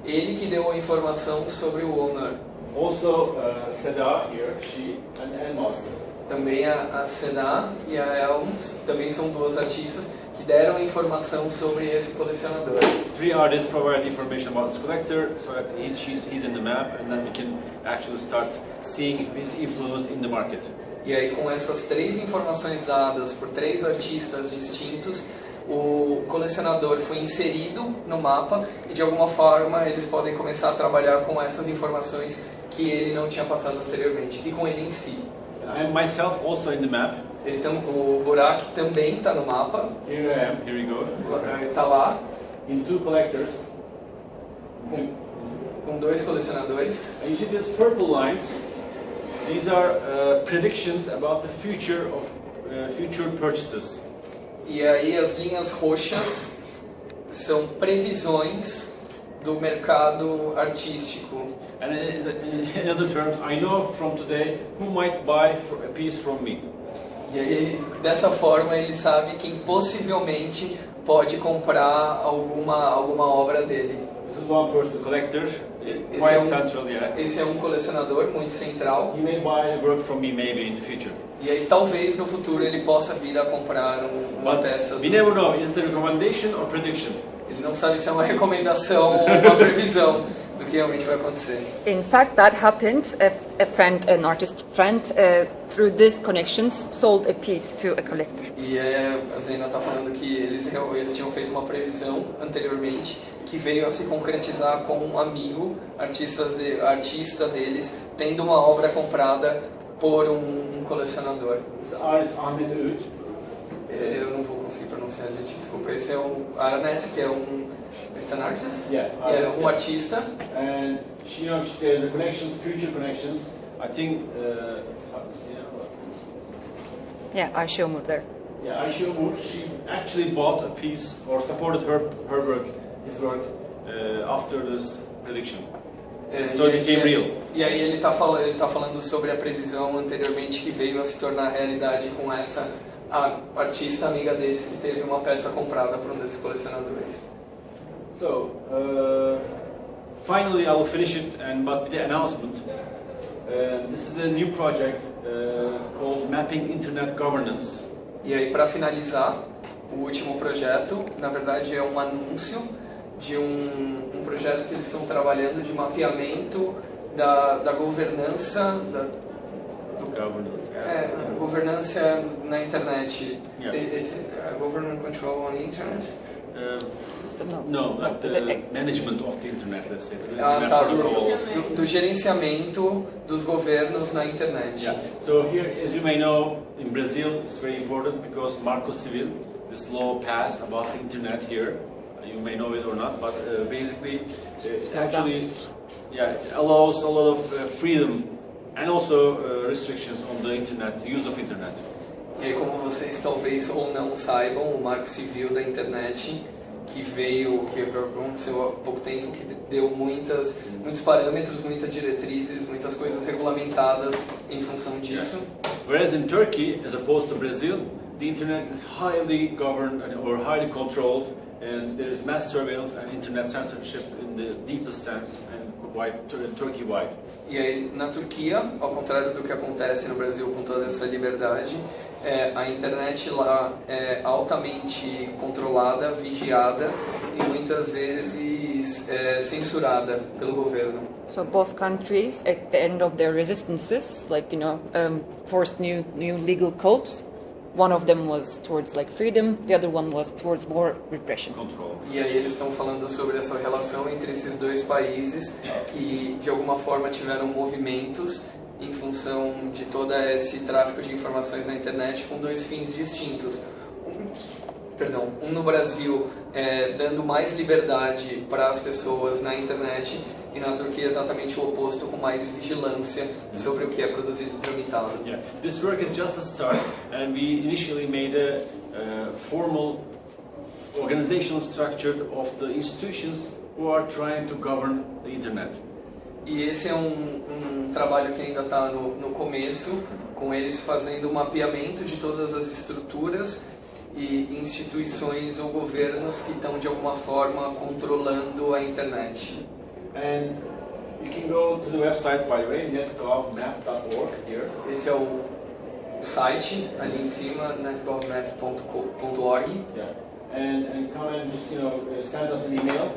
ele que deu a informação sobre o Ömer. Also, Seda here, she, and Elmas. Também a Seda e a Elms, também são duas artistas que deram informação sobre esse colecionador. 3 artists provide information about this collector, so that he's in the map, and then we can actually start seeing his influence in the market. E aí com essas 3 informações dadas por 3 artistas distintos, o colecionador foi inserido no mapa e de alguma forma eles podem começar a trabalhar com essas informações que ele não tinha passado anteriormente e com ele em si. I am myself also in the map. O Burak também está no mapa. Here I am, here we go. Está lá In 2 collectors. com 2 colecionadores. And you see these purple lines. These are predictions about the future of future purchases. E aí as linhas roxas são previsões do mercado artístico. And in other terms, I know from today who might buy a piece from me. E aí, dessa forma, ele sabe quem possivelmente pode comprar alguma obra dele. This is one person, collector, Esse quite é um- central, yeah. Esse é um colecionador muito central. He may buy a work from me maybe in the future. E aí, talvez no futuro ele possa vir a comprar uma peça. We never know, is it a recommendation or prediction? Ele não sabe se é uma recomendação ou uma previsão do que realmente vai acontecer. In fact, that happened. A friend, an artist friend, through these connections, sold a piece to a collector. E a Zena está falando que eles tinham feito uma previsão anteriormente que veio a se concretizar com um amigo, artista deles, tendo uma obra comprada por um colecionador. This artist Ahmet Öğüt. Eu não vou conseguir pronunciar, gente, desculpa. Esse é o Aranet, que é it's an artist? Yeah, É artist, um artista. And you know, there's a connections, future connections. I think it's Yeah, I show more there. yeah, Ayşe Umur, she actually bought a piece or supported her work, his work, after this prediction. The story became real. E aí ele tá falando sobre a previsão anteriormente que veio a se tornar realidade com essa artista amiga deles que teve uma peça comprada por um desses colecionadores. So, finally I will finish it but with the announcement. This is a new project called Mapping Internet Governance. E aí para finalizar, o último projeto, na verdade é um anúncio de um projeto que eles estão trabalhando de mapeamento da governança Governance. governança na internet. Yeah. It's government control on the internet. No, like the management of the internet, let's say. The Ah, internet tá, protocols. do gerenciamento dos governos na internet. Yeah. So here, as you may know, in Brazil, it's very important because Marco Civil, this law passed about the internet here. You may know it or not, but basically, it actually, it allows a lot of freedom and also restrictions on the internet, the use of internet. E aí, como vocês talvez ou não saibam, o Marco Civil da internet que aconteceu há pouco tempo, que deu muitos parâmetros, muitas diretrizes, muitas coisas regulamentadas em função disso. Whereas in Turkey, as opposed to Brazil, the internet is highly governed or highly controlled, and there is mass surveillance and internet censorship in the deepest sense and Turkey-wide. E aí, na Turquia, ao contrário do que acontece no Brasil com toda essa liberdade, a internet lá é altamente controlada, vigiada e muitas vezes censurada pelo governo. So both countries, at the end of their resistances, like forced new legal codes. One of them was towards like freedom, the other one was towards more repression. Control. E aí eles estão falando sobre essa relação entre esses dois países que de alguma forma tiveram movimentos em função de todo esse tráfico de informações na internet com dois fins distintos. Um no Brasil dando mais liberdade para as pessoas na internet e na Turquia exatamente o oposto, com mais vigilância sobre o que é produzido e tramitado. Yeah, this work is just a start, and we initially made a formal organizational structure of the institutions who are trying to govern the internet. E esse é um trabalho que ainda está no começo, com eles fazendo um mapeamento de todas as estruturas e instituições ou governos que estão de alguma forma controlando a internet. And you can go to the website, by the way, netgovmap.org here. Esse é o site ali em cima, netgovmap.org. Yeah. And come and just send us an email.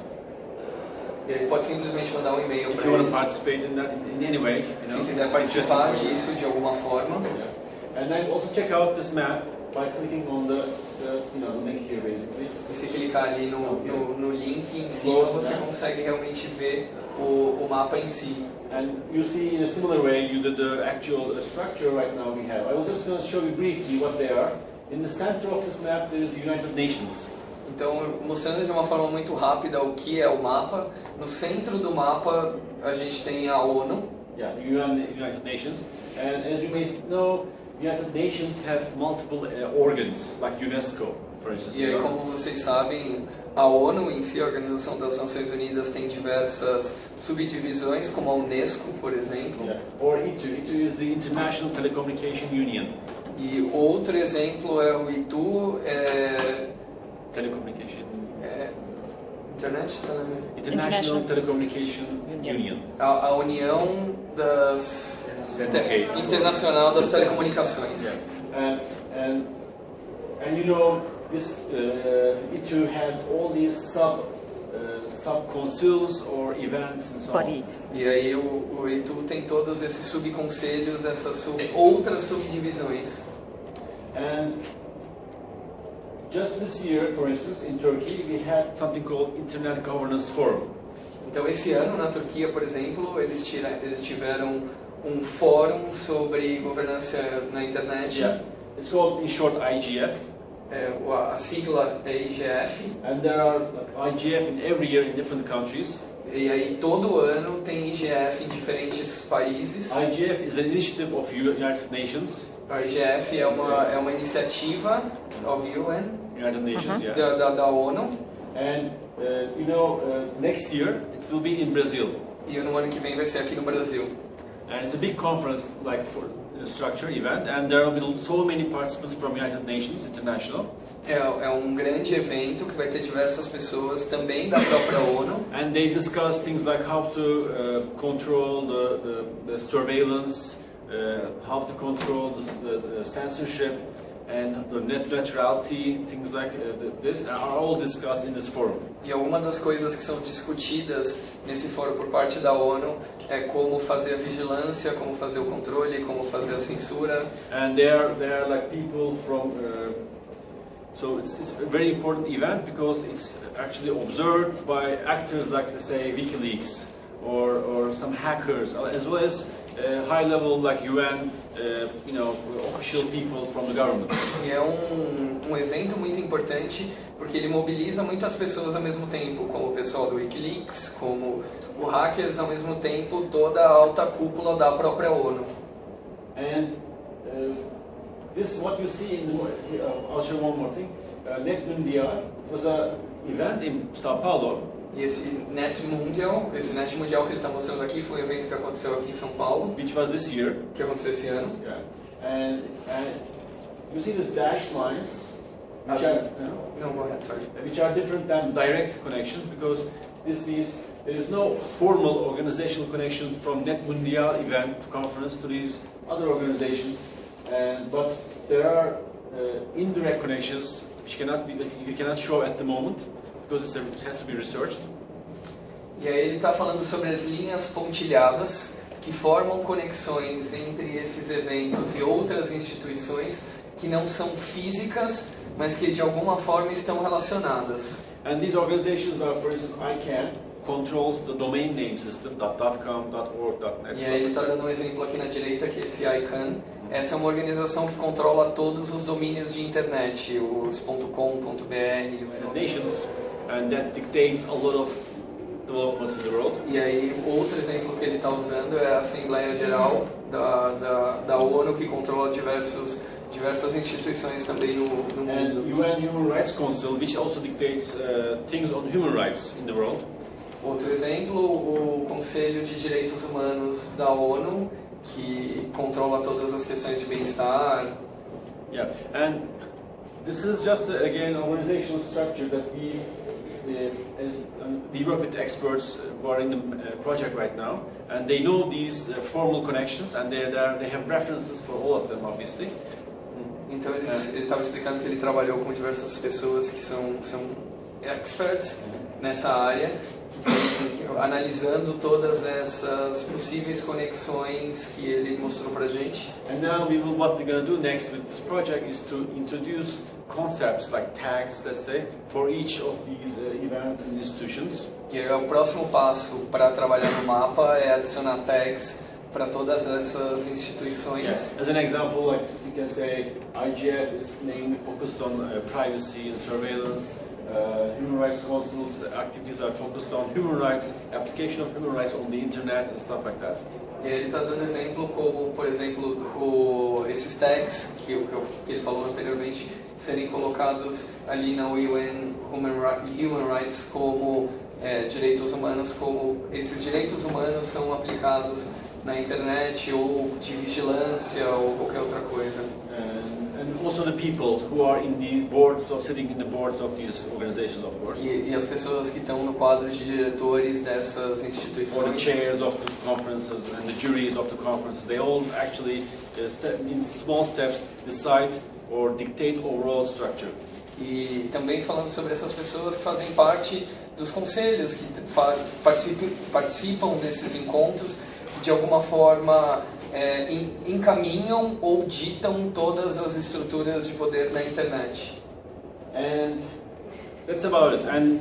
E ele pode simplesmente mandar um e-mail If para you want to eles. participate in that in any way, Se quiser participar disso de alguma forma. Yeah. And then also check out this map by clicking on the link here, basically. E se clicar ali no link em cima, você consegue realmente ver o mapa em si. And you see in a similar way you did the actual structure right now we have. I will just show you briefly what they are. In the center of this map there is the United Nations. Então, mostrando de uma forma muito rápida o que é o mapa, no centro do mapa a gente tem a ONU. Yeah, United Nations. And as you may know, United Nations have multiple organs, like UNESCO, for instance. E aí, como vocês sabem, a ONU em si, a Organização das Nações Unidas, tem diversas subdivisões, como a UNESCO, por exemplo. Yeah. Or ITU. ITU is the International Telecommunication Union. E outro exemplo é o ITU, Telecommunication. International Telecommunication Union. A União Internacional das Telecomunicações. Yeah. And you know, this ITU has all these sub-councils or events and so on. Bodies. E aí o ITU tem todos esses subconselhos, essas outras subdivisões. And just this year, for instance, in Turkey, we had something called Internet Governance Forum. Então esse ano na Turquia, por exemplo, eles tiveram um fórum sobre governança na internet. Yeah. It's called, in short, IGF. A sigla é IGF. And there are IGF in every year in different countries. E aí todo ano tem IGF em diferentes países. IGF is an initiative of United Nations. A IGF é uma iniciativa of UN, United Nations, yeah. da ONU. And next year it will be in Brazil. E no ano que vem vai ser aqui no Brasil. And it's a big conference, like for structure event, and there will be so many participants from United Nations International. É um grande evento que vai ter diversas pessoas também da própria ONU. And they discuss things like how to control the surveillance, how to control the censorship, and the net neutrality, things like this are all discussed in this forum. E algumas das coisas que são discutidas nesse fórum por parte da ONU é como fazer a vigilância, como fazer o controle, como fazer a censura. And they are like people from. So it's a very important event because it's actually observed by actors like, let's say, WikiLeaks or some hackers, as well as high level like UN, official people from the government. E é um evento muito importante porque ele mobiliza muitas pessoas ao mesmo tempo, como o pessoal do WikiLeaks, como o hackers, ao mesmo tempo toda a alta cúpula da própria ONU. And this is what you see in the. I'll show one more thing. Net Mundial was an event in São Paulo. E esse Net Mundial que ele está mostrando aqui foi um evento que aconteceu aqui em São Paulo. Which was this year. Que aconteceu esse ano. Yeah. And you see these dashed lines, which are different than direct connections, because this means there is no formal organizational connection from Net Mundial event conference to these other organizations, but there are indirect connections which you cannot show at the moment because it has to be researched. E aí ele está falando sobre as linhas pontilhadas que formam conexões entre esses eventos e outras instituições que não são físicas, mas que de alguma forma estão relacionadas. And these organizations are, for instance, ICANN controls the domain name system .com, .org, .net. E aí ele está dando um exemplo aqui na direita, que é esse ICANN. Essa é uma organização que controla todos os domínios de internet, os .com, .br, os nations, and that dictates a lot of developments in the world. E aí outro exemplo que ele está usando é a Assembleia Geral da ONU, que controla diversas instituições também no mundo. And UN Human Rights Council, which also dictates things on human rights in the world. Outro exemplo, o Conselho de Direitos Humanos da ONU, que controla todas as questões de bem-estar. Yeah, and this is just again an organizational structure that we work with experts who are in the project right now, and they know these formal connections, and they have references for all of them, obviously. Então ele estava explicando que ele trabalhou com diversas pessoas que são experts nessa área, analisando todas essas possíveis conexões que ele mostrou pra gente. And now what we're going to do next with this project is to introduce concepts like tags, let's say, for each of these events and institutions. E o próximo passo para trabalhar no mapa é adicionar tags para todas essas instituições. Yeah. As an example, like you can say IGF is mainly focused on privacy and surveillance. Human Rights Council's activities are focused on human rights, application of human rights on the internet and stuff like that. E ele está dando exemplo como, por exemplo, esses tags que ele falou anteriormente serem colocados ali na UN Human Rights como direitos humanos, como esses direitos humanos são aplicados na internet ou de vigilância ou qualquer outra coisa. And also the people who are in the boards or sitting in the boards of these organizations, of course. E as pessoas que estão no quadro de diretores dessas instituições. Or the chairs of the conferences and the juries of the conferences, they all actually, in small steps, decide or dictate overall structure. E também falando sobre essas pessoas que fazem parte dos conselhos, que participam desses encontros, que de alguma forma encaminham ou ditam todas as estruturas de poder na internet. And that's about it. And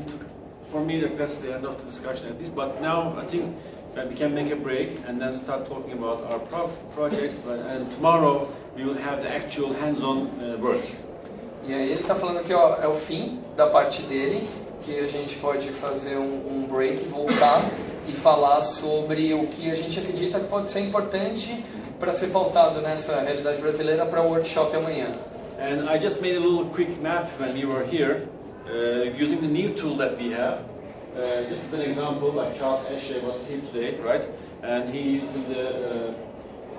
for me, that's the end of the discussion at least. But now I think that we can make a break and then start talking about our projects. And tomorrow we will have the actual hands-on work. E aí ele está falando que é o fim da parte dele, que a gente pode fazer um break, voltar e falar sobre o que a gente acredita que pode ser importante para ser pautado nessa realidade brasileira para o workshop amanhã. And I just made a little quick map when we were here, using the new tool that we have. Just as an example, like Charles Esche was here today, right? And he is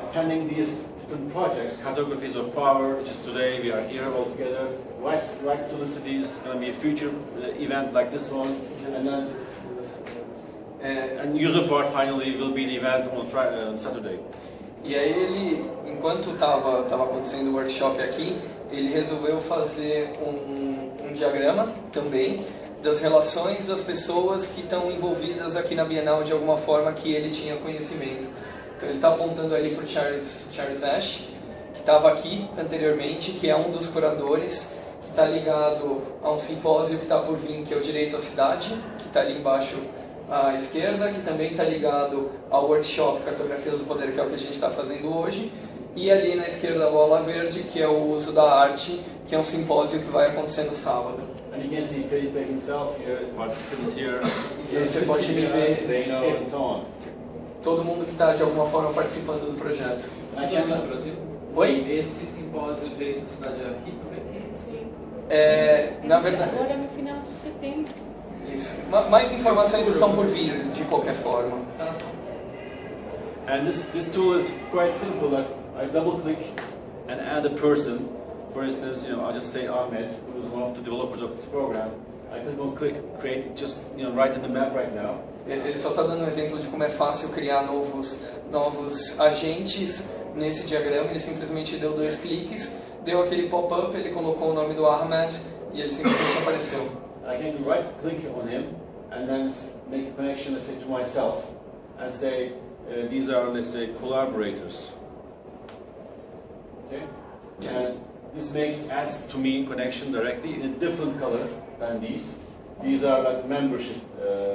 attending these different projects, Cartographies of Power, which is today, we are here all together. Right to the City is going to be a future event like this one. And then and User for Art finally will be the event on Saturday. E aí ele, enquanto estava acontecendo o workshop aqui, ele resolveu fazer um diagrama também das relações das pessoas que estão envolvidas aqui na Bienal de alguma forma que ele tinha conhecimento. Então ele está apontando ali para o Charles Ashe, que estava aqui anteriormente, que é um dos curadores, que está ligado a um simpósio que está por vir, que é o Direito à Cidade, que está ali embaixo à esquerda, que também está ligado ao workshop Cartografias do Poder, que é o que a gente está fazendo hoje, e ali na esquerda a bola verde, que é o uso da arte, que é um simpósio que vai acontecer no sábado. And you can see Felipe himself here, participant here. E você pode me ver, Zeno, and so on. todo mundo que está de alguma forma participando do projeto. Aqui no Brasil? Oi? Esse simpósio de direito de cidade é aqui também? Sim. Na verdade... Agora no final de setembro. Isso. Mais informações estão por vir, de qualquer forma. And this tool is quite simple. Like I double click and add a person. For instance, I'll just say Ahmed, who is one of the developers of this program. I can go click, create, just right in the map right now. Ele só está dando um exemplo de como é fácil criar novos agentes nesse diagrama. Ele simplesmente deu 2 cliques deu aquele pop-up, ele colocou o nome do Ahmed e ele simplesmente apareceu. I can right click on him and then make a connection, let's say, to myself and say these are, let's say, collaborators. Okay? And this adds to me connection directly in a different color than these. These are like membership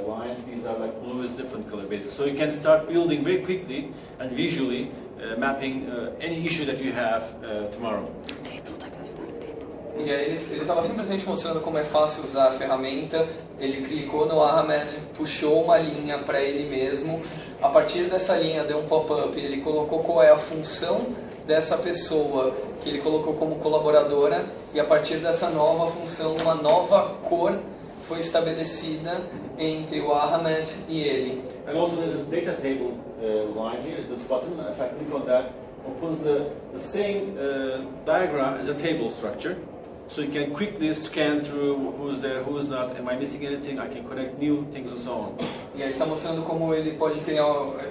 lines, these are like blue is different color basically. So you can start building very quickly and visually mapping any issue that you have tomorrow. E aí ele estava simplesmente mostrando como é fácil usar a ferramenta. Ele clicou no Ahmed, puxou uma linha para ele mesmo. A partir dessa linha deu um pop-up, ele colocou qual é a função dessa pessoa que ele colocou como colaboradora, e a partir dessa nova função, uma nova cor foi estabelecida entre o Ahmed e ele. And also there's a data table line here, this button. If I click on that, opens the same diagram as a table structure. So you can quickly scan through who's there, who's not, am I missing anything, I can connect new things and so on. E aí está mostrando como ele pode criar,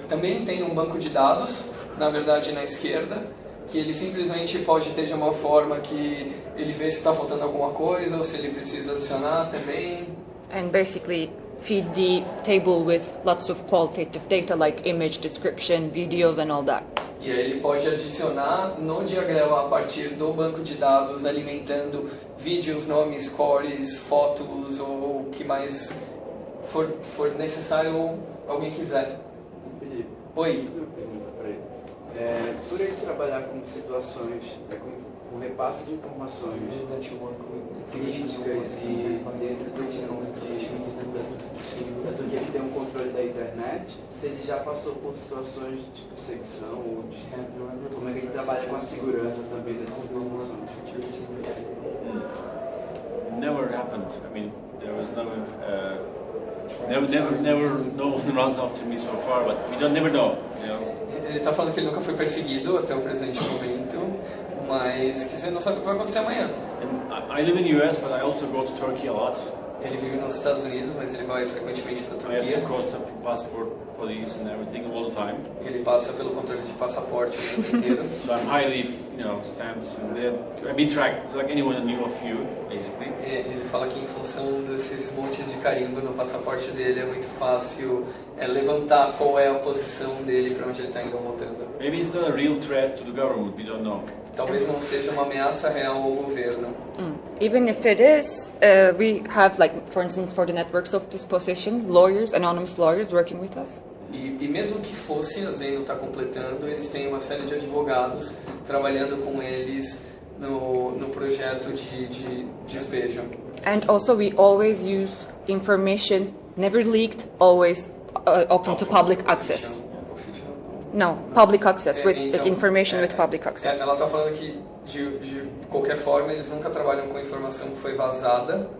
também tem um banco de dados, na verdade na esquerda, que ele simplesmente pode ter de uma forma que ele vê se está faltando alguma coisa ou se ele precisa adicionar também. And basically feed the table with lots of qualitative data like image description, videos and all that. E aí ele pode adicionar no diagrama a partir do banco de dados, alimentando vídeos, nomes, cores, fotos ou o que mais for necessário ou alguém quiser. Felipe, Oi. por ele trabalhar com situações, com repasse de informações críticas e dentro do que ele tem um controle da internet, se ele já passou por situações de perseguição ou como é que ele trabalha com a segurança também dessas informações? Never happened. I mean, there was never no one runs after me so far, but we never know, you know. Ele está falando que ele nunca foi perseguido até o presente momento, mas que você não sabe o que vai acontecer amanhã. And I live in the US, but I also go to Turkey a lot. Ele vive nos Estados Unidos, mas ele vai frequentemente para a I have Turquia. to cross the passport police and everything all the time. Ele passa pelo controle de passaporte o tempo inteiro. So I'm highly, stamped, and I've been tracked like anyone knew of you, basically. Ele fala que em função desses montes de carimbo no passaporte dele é muito fácil levantar qual é a posição dele, para onde ele está indo ou voltando. Maybe it's not a real threat to the government. We don't know. Talvez não seja uma ameaça real ao governo. Even if it is, we have, like, for instance, for the networks of this position, lawyers, anonymous lawyers working with us. E mesmo que fosse, a Zeno está completando, eles têm uma série de advogados trabalhando com eles no projeto de despejo. And also we always use information never leaked, always open to public access. No, public access, with information with public access. Ela está falando que, de qualquer forma, eles nunca trabalham com informação que foi vazada,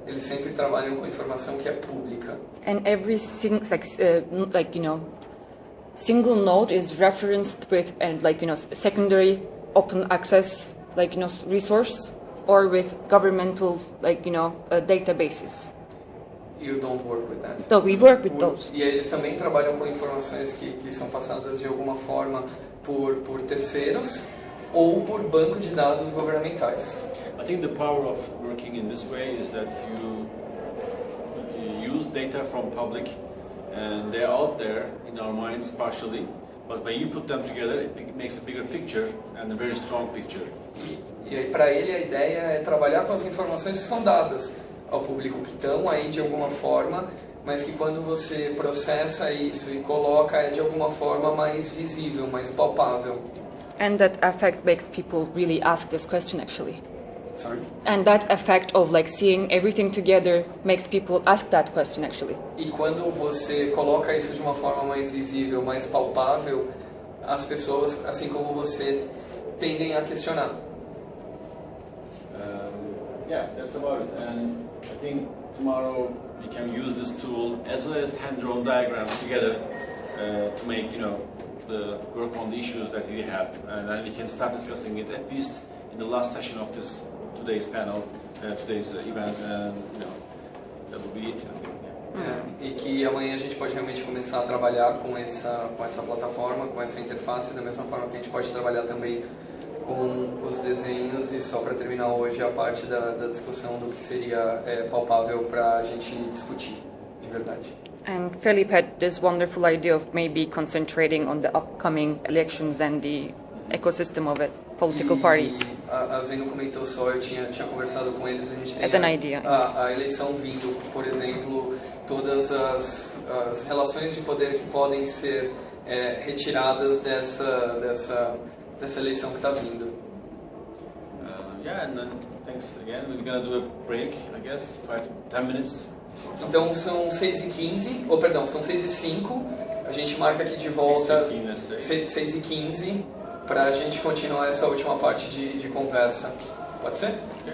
eles sempre trabalham com informação que é pública. And every single node is referenced with secondary open access resource or with governmental databases. You don't work with that. So we work with those. E eles também trabalham com informações que são passadas de alguma forma por terceiros ou por banco de dados governamentais. I think the power of working in this way is that you use data from public, and they're out there in our minds partially, but when you put them together, it makes a bigger picture and a very strong picture. E aí para ele a ideia é trabalhar com as informações que são dadas ao público que estão aí de alguma forma, mas que quando você processa isso e coloca é de alguma forma mais visível, mais palpável. And that effect makes people really ask this question actually. Sorry? And that effect of seeing everything together makes people ask that question actually. E quando você coloca isso de uma forma mais visível, mais palpável, as pessoas, assim como você, tendem a questionar. Yeah, that's about it. And I think tomorrow we can use this tool as well as hand-drawn diagrams together to make, the work on the issues that we have, and then we can start discussing it at least in the last session of today's panel, today's event, and that will be it. I think. Yeah. E que amanhã a gente pode realmente começar a trabalhar com essa plataforma, com essa interface, da mesma forma que a gente pode trabalhar também com os desenhos e só para terminar hoje a parte da discussão do que seria palpável para a gente discutir, de verdade. And Philip had this wonderful idea of maybe concentrating on the upcoming elections and the ecosystem of it, political parties. A Zeno comentou só, eu tinha conversado com eles, a gente tem As an idea. a eleição vindo, por exemplo, todas as relações de poder que podem ser retiradas dessa eleição que está vindo. Yeah, and then thanks again. We're gonna do a break, I guess, 5-10 minutes. Então são 6h15, ou perdão, são 6h05, a gente marca aqui de volta 6h15 para a gente continuar essa última parte de conversa. Pode ser? Okay.